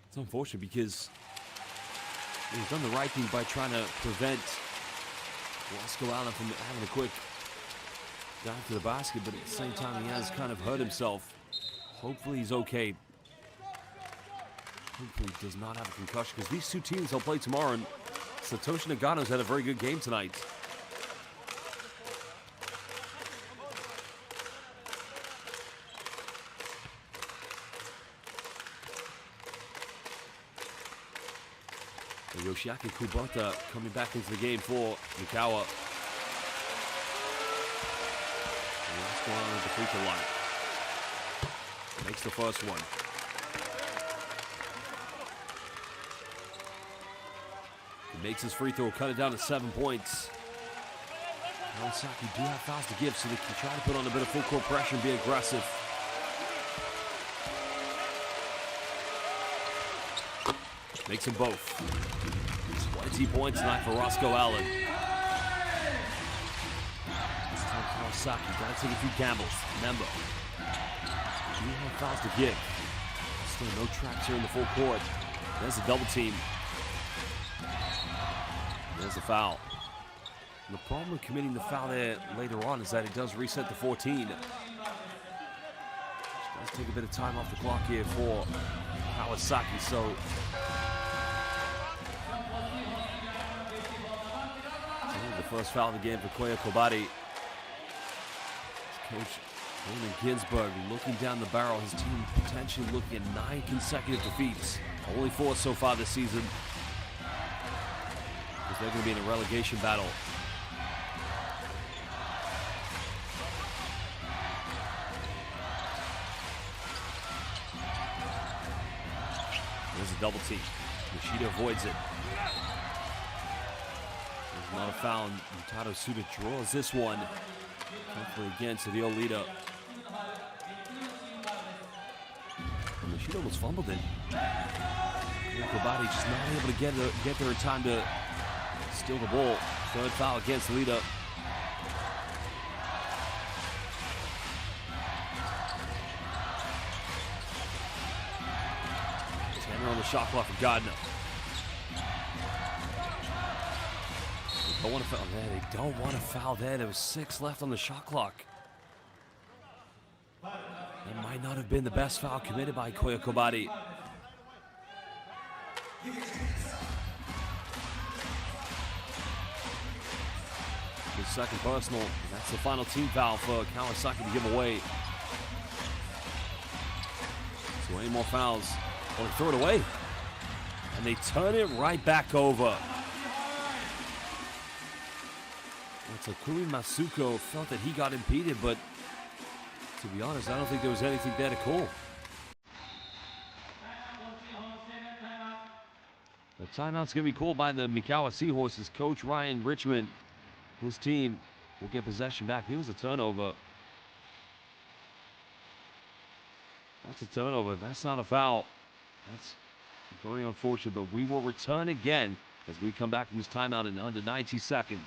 It's unfortunate because he's done the right thing by trying to prevent Roscoe Allen from having a quick dive to the basket, but at the same time he has kind of hurt himself. Hopefully he's okay. Hopefully he does not have a concussion, because these two teams will play tomorrow, and Satoshi Nagano's had a very good game tonight. And Yoshiaki Kubota coming back into the game for Mikawa. And last one on the free throw line. Makes the first one. Makes his free throw, cut it down to 7 points. Kawasaki do have fouls to give, so they can try to put on a bit of full court pressure and be aggressive. Makes them both. 20 points tonight for Roscoe Allen. This time Kawasaki got to take a few gambles. Remember, do have fouls to give. Still no traps here in the full court. There's a double team. There's the foul. And the problem with committing the foul there later on is that it does reset to 14. Which does take a bit of time off the clock here for Kawasaki. So the first foul of the game for Koya Kobari. Coach Raymond Ginsburg looking down the barrel. His team potentially looking at 9 consecutive defeats. Only 4 so far this season. Because they're going to be in a relegation battle. There's a double team. Yoshida avoids it. There's not a foul. Yutada Suda draws this one. Hopefully again to the old leader. And Yoshida almost fumbled it. Kobati just not able to get there in time to steal the ball. Third foul against Lita. On the shot clock for Gardner. They don't want to foul there. They don't want to foul there. There was 6 left on the shot clock. That might not have been the best foul committed by Koya Kobari. His second personal. That's the final team foul for Kawasaki to give away. So any more fouls? Or throw it away. And they turn it right back over. Takumi Masuko felt that he got impeded, but to be honest, I don't think there was anything there to call. The timeout's going to be called by the Mikawa Seahorses. Coach Ryan Richmond, his team will get possession back. It was a turnover. That's a turnover. That's not a foul. That's very unfortunate, but we will return again as we come back from this timeout in under 90 seconds.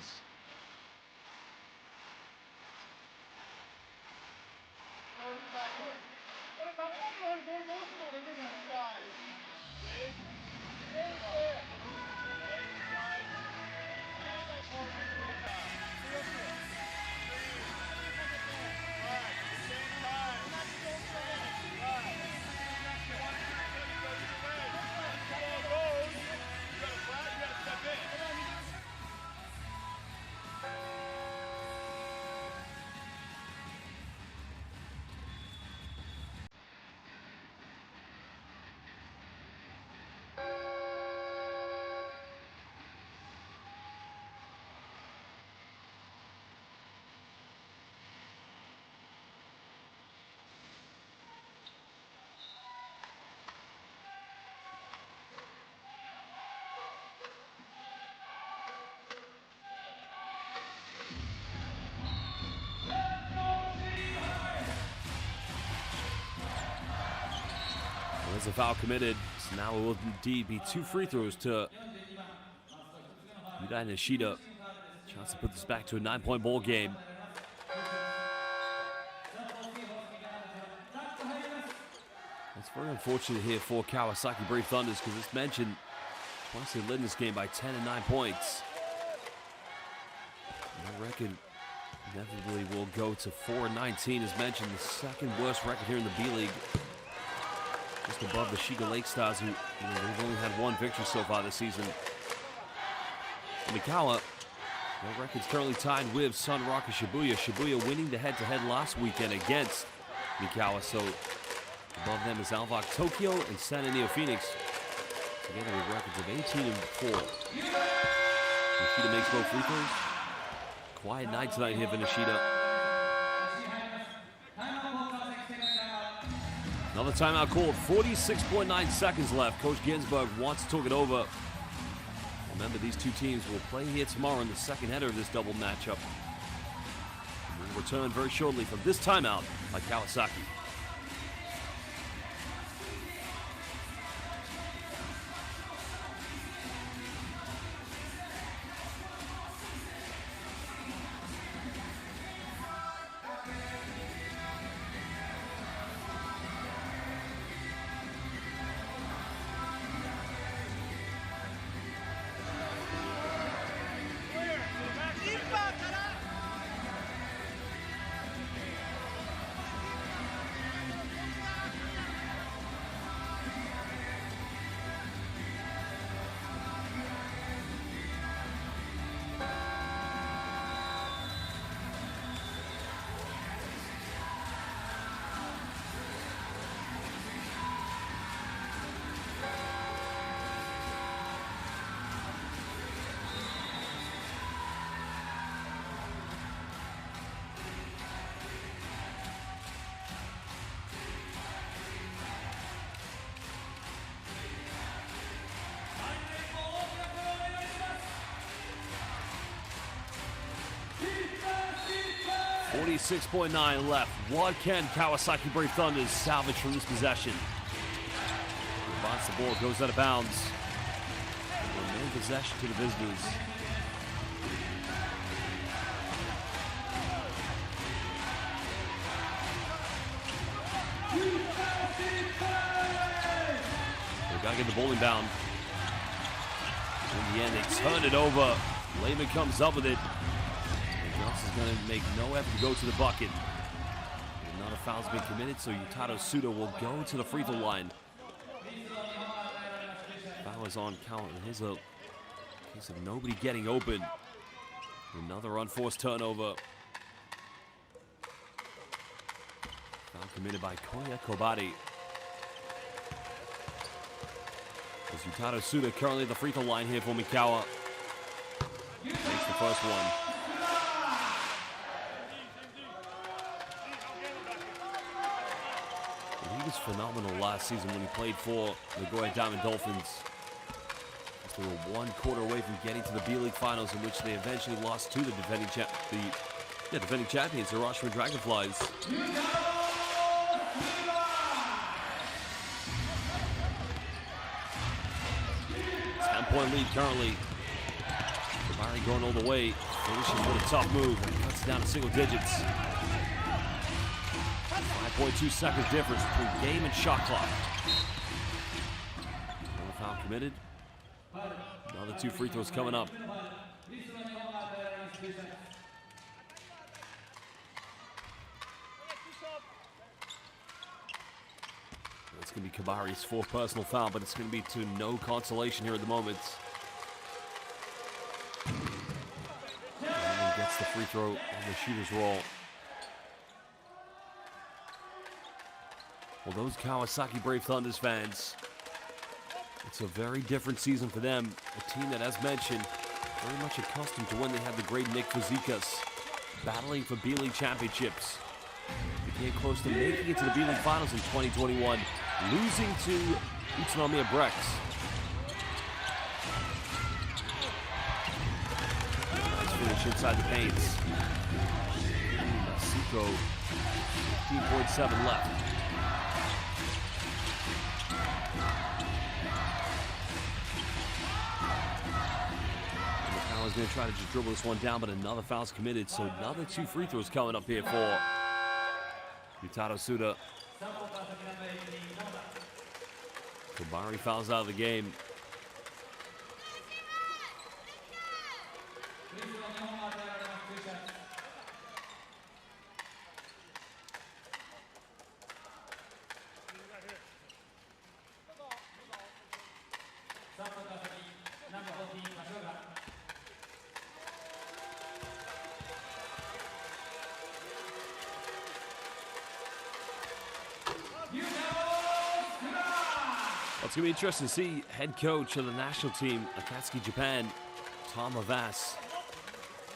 There's a foul committed, so now it will indeed be 2 free throws to Yudai Nishida. Chance to put this back to a 9-point ball game. It's very unfortunate here for Kawasaki Brave Thunders because as mentioned, twice they led in this game by 10 and 9 points. Their record inevitably will go to 4-19 as mentioned, the second worst record here in the B-League. Just above the Shiga Lake Stars, who they've only had 1 victory so far this season. Mikawa, their record's currently tied with Sun Rock and Shibuya. Shibuya winning the head-to-head last weekend against Mikawa. So above them is Alvok Tokyo and San Antonio Phoenix, together with records of 18 and 4. Nishida makes both free throws. Quiet night tonight here for Nishida. Another timeout called, 46.9 seconds left. Coach Ginsburg wants to talk it over. Remember, these two teams will play here tomorrow in the second header of this double matchup. We'll return very shortly from this timeout by Kawasaki. .9 left. What can Kawasaki Brave Thunders salvage from this possession? Bounce the ball, goes out of bounds. Remain possession to the visitors. They gotta get the ball inbound. In the end, they turn it over. Lehman comes up with it. And Johnson's gonna make no effort to go to the bucket. Another foul's been committed, so Yutaro Suda will go to the free throw line. Foul is on count. Here's a case of nobody getting open. Another unforced turnover. Foul committed by Koya Kobari. As Yutaro Suda currently at the free throw line here for Mikawa. Makes the first one. He was phenomenal last season when he played for the Nagoya Diamond Dolphins. They were one quarter away from getting to the B.LEAGUE finals, in which they eventually lost to the defending champions, the Hiroshima Dragonflies. 10-point lead currently. Kobari going all the way, finishing with a tough move, and cuts it down to single digits. 5.2 seconds difference between game and shot clock. Another foul committed. Another 2 free throws coming up. It's going to be Kabari's 4th personal foul, but it's going to be to no consolation here at the moment. And he gets the free throw on the shooter's roll. Well, those Kawasaki Brave Thunders fans, it's a very different season for them. A team that, as mentioned, very much accustomed to when they had the great Nick Fazekas battling for B.LEAGUE championships. They came close to making it to the B.LEAGUE finals in 2021, losing to Utsunomiya Brex. Nice finish inside the paints. Masuko, 15.7 left. Is going to try to just dribble this one down, but another foul's committed, so another 2 free throws coming up here for Yutaro Suda. Kobari fouls out of the game. It's going to be interesting to see head coach of the national team, Akatsuki Japan, Tom Havas.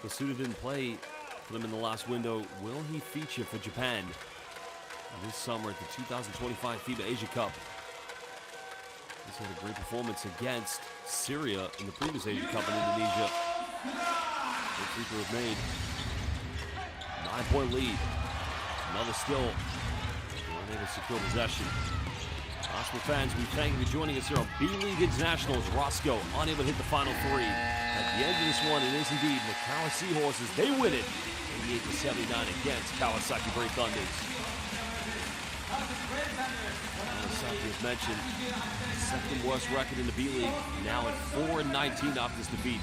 Suda didn't play for them in the last window. Will he feature for Japan this summer at the 2025 FIBA Asia Cup? He's had a great performance against Syria in the previous Asia Cup in Indonesia. Good free throw was made. 9-point lead. Another still. Unable to secure possession. Oscar fans, we thank you for joining us here on B.LEAGUE Internationals. Roscoe unable to hit the final 3. At the end of this one, it is indeed Mikawa Seahorses. They win it 88-79 against Kawasaki Brave Thunders. Kawasaki, as mentioned, 2nd worst record in the B.LEAGUE, now at 4-19 after this defeat.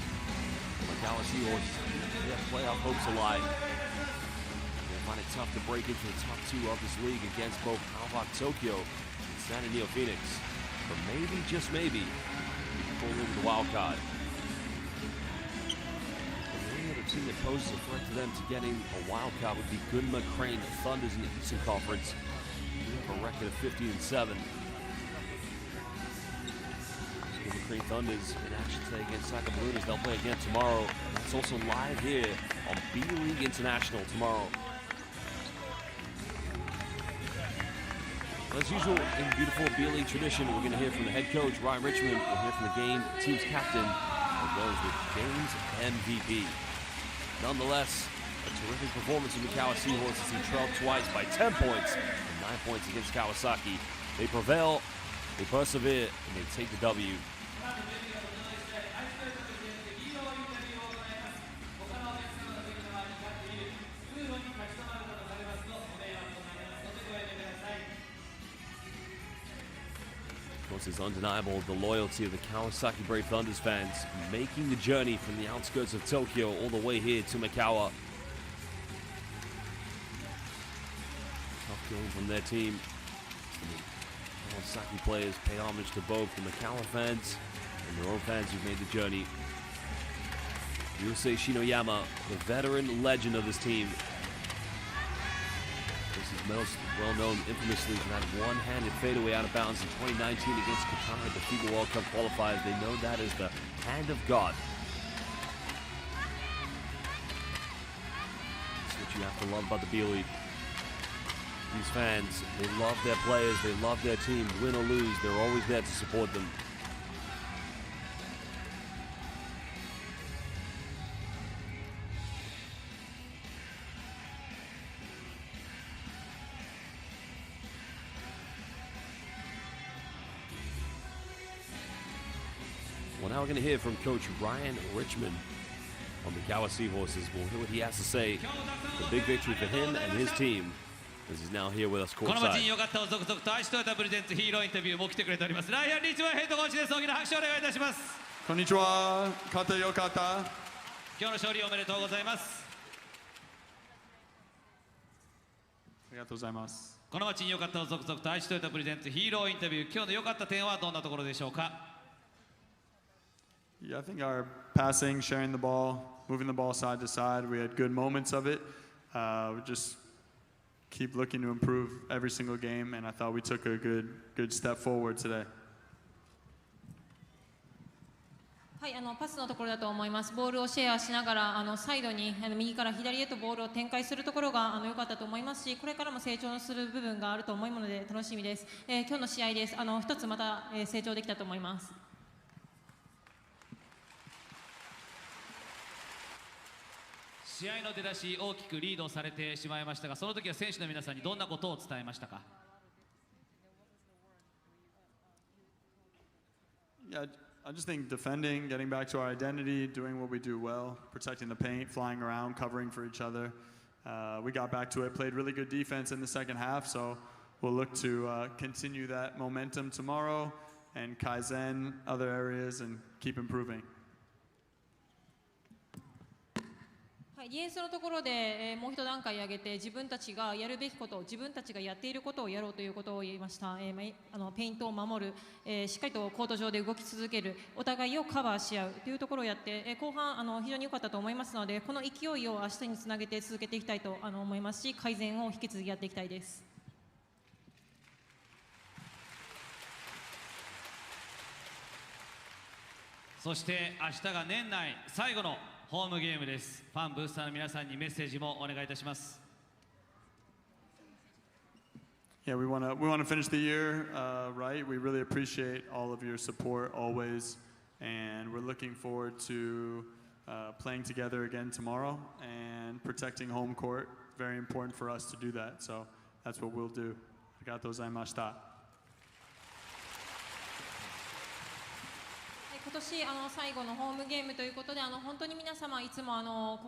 Mikawa Seahorses, they have playoff hopes alive. They find it tough to break into the top 2 of this league against both Alvak Tokyo San Antonio Phoenix, but maybe, just maybe, we can pull in the wild card. The only other team that poses a threat to them to getting a wild card would be Gunma Crane Thunders in the Eastern Conference. We have a record of 15-7. Gunma Crane Thunders in action today against Saka Balloonas. They'll play again tomorrow. And that's also live here on B.LEAGUE International tomorrow. As usual, in beautiful B.LEAGUE tradition, we're going to hear from the head coach, Ryan Richmond. We'll hear from the game team's captain, as well as the game's MVP. Nonetheless, a terrific performance from the Mikawa Seahorses, who trailed twice by 10 points and 9 points against Kawasaki. They prevail, they persevere, and they take the W. course, it's undeniable the loyalty of the Kawasaki Brave Thunders fans making the journey from the outskirts of Tokyo all the way here to Mikawa. Tough going from their team. The Kawasaki players pay homage to both the Mikawa fans and their own fans who've made the journey. Yusei Shinoyama, the veteran legend of this team. This is most well-known infamously for that one-handed fadeaway out of bounds in 2019 against Qatar at the FIBA World Cup qualifiers. They know that as the hand of God. That's what you have to love about the B.LEAGUE. These fans, they love their players, they love their team. Win or lose, they're always there to support them. Well, now we're going to hear from Coach Ryan Richmond on the Mikawa SEAHORSES. We'll hear what he has to say. The big victory for him and his team as he's now here with us この街に courtside. 良かったを続々と愛しトヨタプレゼンツヒーローインタビューも来てくれております。ライアン・リーチマンヘッドコーチです。大きな拍手をお願いいたします。こんにちは。勝てよかった。今日の勝利おめでとうございます。ありがとうございます。この街に良かったを続々と愛しトヨタプレゼンツヒーローインタビュー、今日の良かった点はどんなところでしょうか。Yeah, I think our passing, sharing the ball, moving the ball side to side, we had good moments of it. We just keep looking to improve every single game, and I thought we took a good step forward today. はい、パスのところだと思います。ボールをシェアしながらサイドに右から左へとボールを展開するところが良かったと思いますし、これからも成長する部分があると思うので楽しみです。今日の試合です。一つまた成長できたと思います。試合の出だし大きくリードされてしまいましたが、その時は選手の皆さんにどんなことを伝えましたか。Yeah, I just think defending, getting back to our identity, doing what we do well, protecting the paint, flying around, covering for each other. We got back to it, played really good defense in the second half, so we'll look to continue that momentum tomorrow and kaizen other areas and keep improving. はい、ディフェンスのところで、もう一段階上げて自分たちがやるべきこと、自分たちがやっていることをやろうということを言いました。ペイントを守る、しっかりとコート上で動き続ける、お互いをカバーし合うというところをやって、後半非常に良かったと思いますので、この勢いを明日につなげて続けていきたいと思いますし、改善を引き続きやっていきたいです。そして明日が年内最後のホームゲームです。ファンブースターの皆さんにメッセージもお願いいたします。Yeah, we want to finish the year right. We really appreciate all of your support always, and we're looking forward to playing together again tomorrow and protecting home court. Very important for us to do that. So that's what we'll do. ありがとうございました。今年最後のホームゲームということで本当に皆様いつも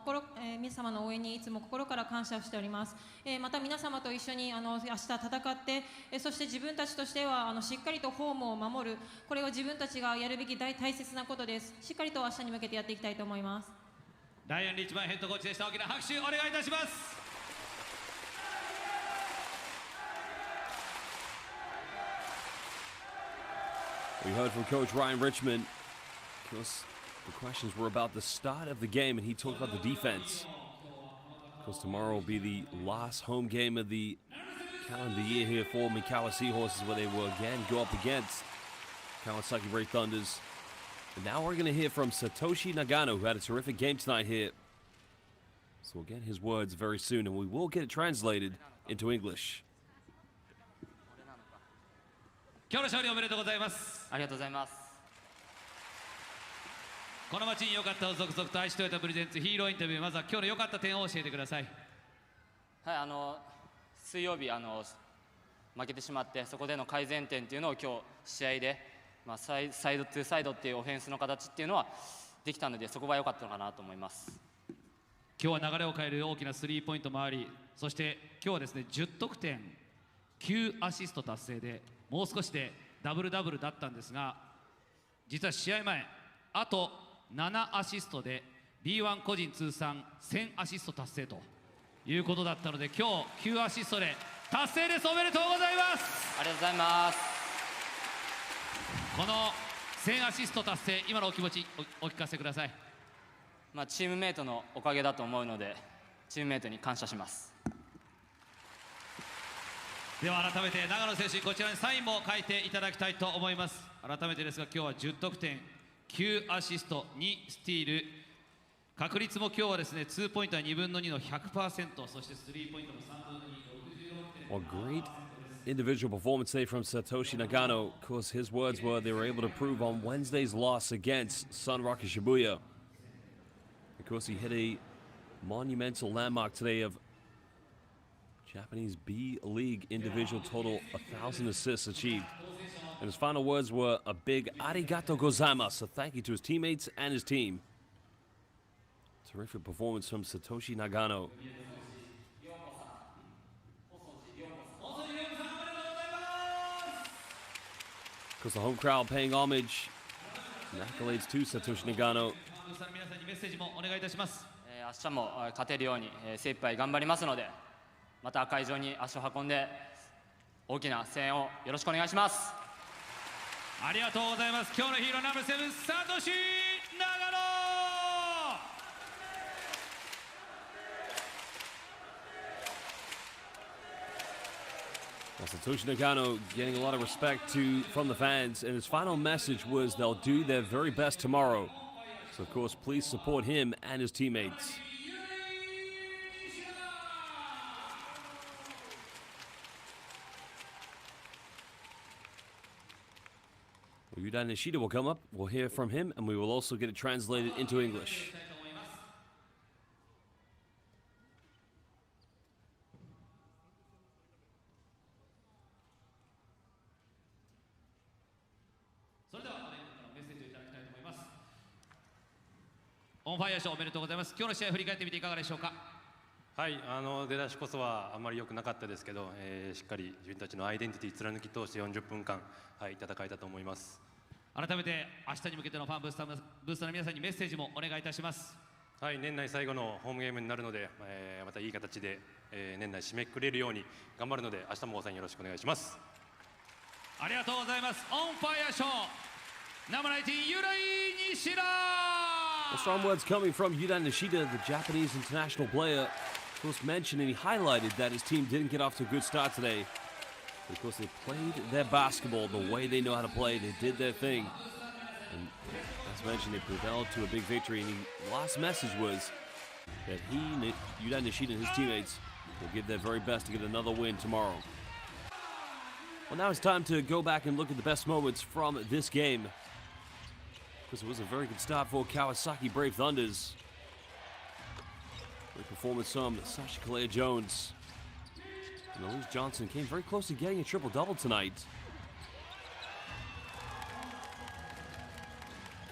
皆様の応援にいつも心から感謝をしております。また皆様と一緒に明日戦ってそして自分たちとしてはしっかりとホームを守る、これは自分たちがやるべき大切なことです。しっかりと明日に向けてやっていきたいと思います。ライアン・リーチマンヘッドコーチでした。大きな拍手お願いいたします。We heard from Coach Ryan Richmond. Of course, the questions were about the start of the game, and he talked about the defense. Of course, tomorrow will be the last home game of the calendar year here for Mikawa SEAHORSES, where they will again go up against Kawasaki Brave Thunders. And now we're going to hear from Satoshi Nagano, who had a terrific game tonight here. So we'll get his words very soon, and we will get it translated into English. 今日の勝利おめでとうございます。ありがとうございます。この街に良かったを続々と愛しトヨタプレゼンツヒーローインタビュー、まずは今日の良かった点を教えてください。はい、水曜日負けてしまってそこでの改善点っていうのを今日試合で、サイドトゥサイドっていうオフェンスの形っていうのはできたのでそこが良かったのかなと思います。今日は流れを変える大きなスリーポイントもあり、そして今日はですね10得点9アシスト達成でもう少しでダブルダブルだったんですが、実は試合前あと7アシストで B1 個人通算1000アシスト達成ということだったので、今日9アシストで達成です。おめでとうございます。ありがとうございます。この1000アシスト達成、今のお気持ち お聞かせください。チームメイトのおかげだと思うので、チームメイトに感謝します。では改めて長野選手、こちらにサインも書いていただきたいと思います。改めてですが、今日は10得点9アシスト2スティール、確率も今日はですね、2ポイントは2分の2の 100%、そしてスリーポイントも3分の2、Well, great individual performance today from Satoshi Nagano. Of course, his words were they were able to prove on Wednesday's loss against Sunrock Shibuya. Of course, he hit a monumental landmark today of Japanese B.LEAGUE individual total 1,000 assists achieved. And his final words were a big arigato gozaimasu, a thank you to his teammates and his team. Terrific performance from Satoshi Nagano. Of course, the home crowd paying homage and accolades to Satoshi Nagano. 皆さんにメッセージもお願いいたします。明日も勝てるように精一杯頑張りますので、また会場に足を運んで大きな声援をよろしくお願いします。ありがとうございます。今日のヒーローナンバー7、サトシ長野。Well, Satoshi Nagano getting a lot of respect from the fans, and his final message was they'll do their very best tomorrow. So, of course, please support him and his teammates. Well, Yuda Nishida will come up. We'll hear from him, and we will also get it translated into English. オンファイア賞おめでとうございます。今日の試合振り返ってみていかがでしょうか。はい、出だしこそはあんまり良くなかったですけど、しっかり自分たちのアイデンティティ貫き通して40分間、戦えたと思います。改めて明日に向けてのファンブースターの皆さんにメッセージもお願いいたします。はい、年内最後のホームゲームになるので、またいい形で、年内締めくくれるように頑張るので、明日もご参加よろしくお願いします。ありがとうございます。オンファイア賞ナンバー19ユライ西田。Well, strong words coming from Yuda Nishida, the Japanese international player. Of course, mentioned and he highlighted that his team didn't get off to a good start today. But of course, they played their basketball the way they know how to play. They did their thing. And as mentioned, they prevailed to a big victory. And his last message was that he, Yuda Nishida, and his teammates will give their very best to get another win tomorrow. Well, now it's time to go back and look at the best moments from this game. Because it was a very good start for Kawasaki Brave Thunders. Great performance from Sasha Kalea-Jones. And Elise Johnson came very close to getting a triple-double tonight.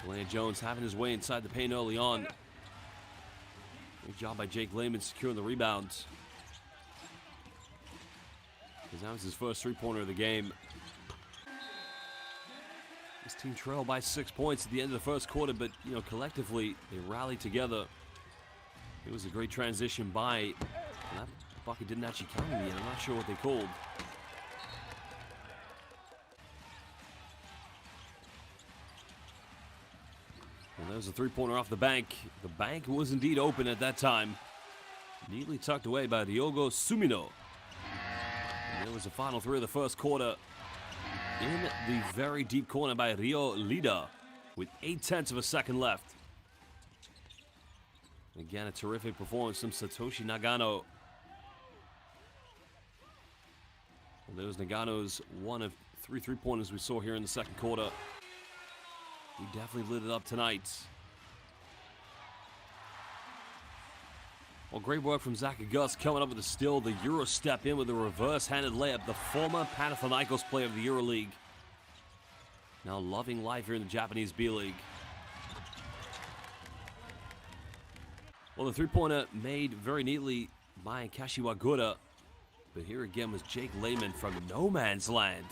Kalea-Jones having his way inside the paint early on. Great job by Jake Lehman securing the rebound. Because that was his first three-pointer of the game. This team trailed by 6 points at the end of the first quarter, but, collectively, they rallied together. It was a great transition by... That bucket didn't actually count in the end. I'm not sure what they called. Well, there's a three-pointer off the bank. The bank was indeed open at that time. Neatly tucked away by Ryogo Sumino. And there was the final three of the first quarter. In the very deep corner by Ryo Lida with 0.8 of a second left. Again, a terrific performance from Satoshi Nagano. Well, there was Nagano's one of three three-pointers we saw here in the second quarter. He definitely lit it up tonight. Well, great work from Zach Gus coming up with a steal. The Euro step in with a reverse-handed layup. The former Panathinaikos player of the EuroLeague. Now loving life here in the Japanese B.LEAGUE. Well, the three-pointer made very neatly by Kashiwagura. But here again was Jake Lehman from no man's land.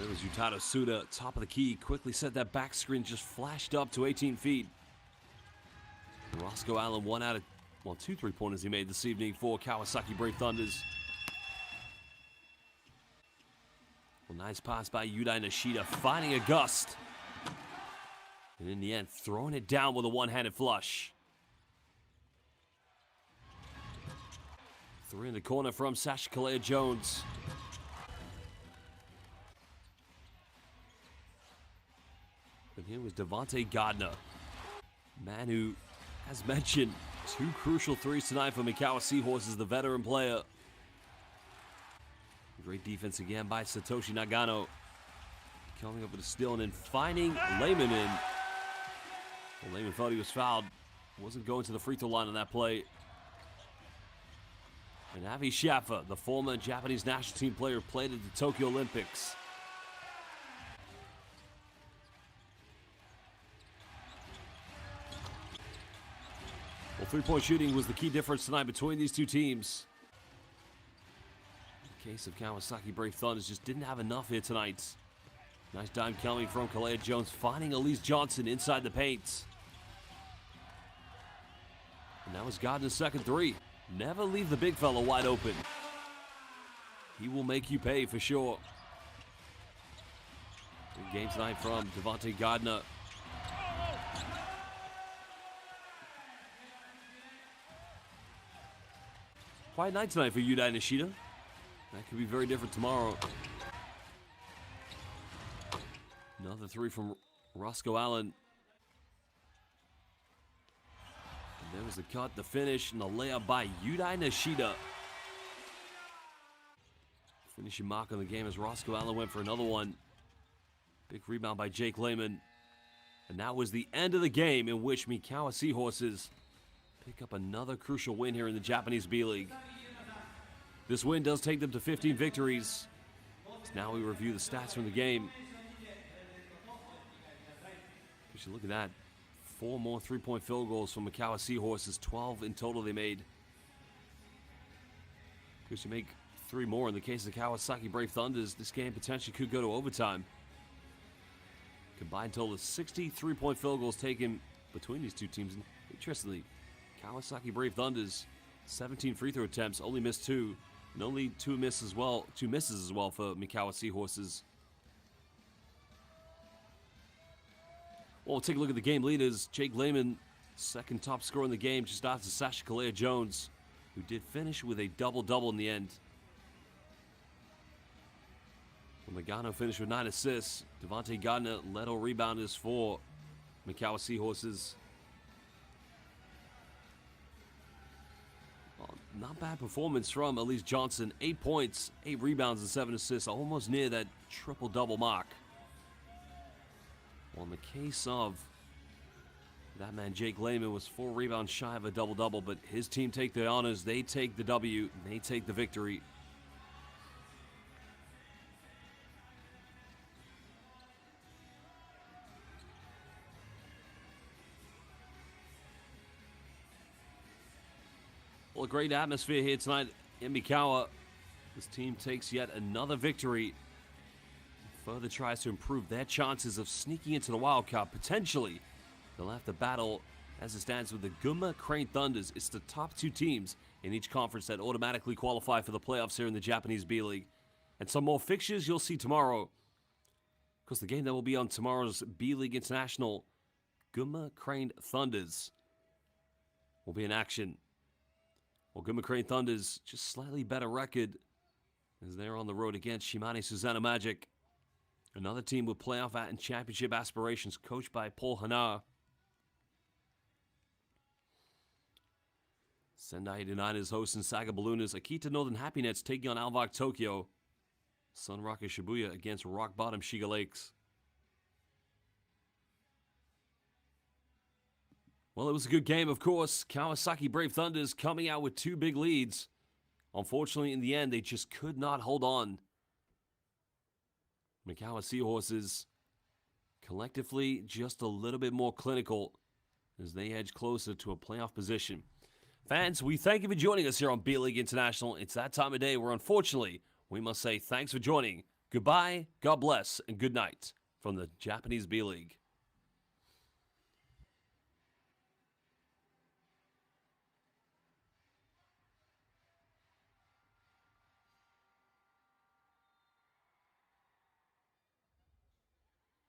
There was Yutaro Suda, top of the key, quickly set that back screen, just flashed up to 18 feet. Roscoe Allen, 1 out of, well, 2 3-pointers he made this evening for Kawasaki Brave Thunders. Well, nice pass by Yudai Nishida, finding a gust. And in the end, throwing it down with a one-handed flush. 3 in the corner from Sasha Kalea-Jones. And here was Devontae Gardner. Man who, as mentioned, 2 crucial threes tonight for Mikawa Seahorses, the veteran player. Great defense again by Satoshi Nagano. Coming up with a steal and then finding Lehman in. Well, Lehman thought he was fouled. Wasn't going to the free throw line on that play. And Avi Shaffer, the former Japanese national team player, played at the Tokyo Olympics. Well, three-point shooting was the key difference tonight between these two teams. In the case of Kawasaki Brave Thunders, just didn't have enough here tonight. Nice dime coming from Kalea-Jones, finding Elise Johnson inside the paint. And that was Gardner's second three. Never leave the big fella wide open. He will make you pay for sure. Big game tonight from Devontae Gardner. Quiet night tonight for Yudai Nishida. That could be very different tomorrow. Another three from Roscoe Allen. And there was the cut, the finish, and the layup by Yudai Nishida. Finishing mark on the game as Roscoe Allen went for another one. Big rebound by Jake Lehman. And that was the end of the game in which Mikawa Seahorses pick up another crucial win here in the Japanese B-League. This win does take them to 15 victories. So now we review the stats from the game. You should look at that. 4 more three-point field goals from Mikawa Seahorses. 12 in total they made. Because you make 3 more in the case of the Kawasaki Brave Thunders, this game potentially could go to overtime. Combined total of 60 three-point field goals taken between these two teams. And interestingly, Kawasaki Brave Thunders, 17 free throw attempts, only missed 2. And only 2 misses as well for Mikawa Seahorses. Well, we'll take a look at the game leaders. Jake Lehman, second top scorer in the game, just after Sasha Kalea-Jones, who did finish with a double-double in the end. Well, Nagano finished with 9 assists. Devontae Gardner led all rebounders for Mikawa Seahorses. Well, not bad performance from Elise Johnson. 8 points, 8 rebounds, and 7 assists, almost near that triple-double mark. Well, in the case of that man, Jake Lehman, was 4 rebounds shy of a double-double, but his team take the honors. They take the W. They take the victory. Well, a great atmosphere here tonight in Mikawa. This team takes yet another victory. Further tries to improve their chances of sneaking into the wild card. Potentially, they'll have to battle as it stands with the Gunma Crane Thunders. It's the top 2 teams in each conference that automatically qualify for the playoffs here in the Japanese B-League. And some more fixtures you'll see tomorrow. Because the game that will be on tomorrow's B-League International, Gunma Crane Thunders, will be in action. Well, Gunma Crane Thunders, just slightly better record as they're on the road against Shimane Susanna Magic. Another team with playoff and championship aspirations, coached by Paul Hana. Sendai United hosting Saga Ballooners. Akita Northern Happy Nets taking on Alvak Tokyo. Sun Rocket Shibuya against Rock Bottom Shiga Lakes. Well, it was a good game, of course. Kawasaki Brave Thunders coming out with 2 big leads. Unfortunately, in the end, they just could not hold on. Mikawa Seahorses collectively just a little bit more clinical as they edge closer to a playoff position. Fans, we thank you for joining us here on B-League International. It's that time of day where, unfortunately, we must say thanks for joining Goodbye, God bless, and good night from the Japanese B League.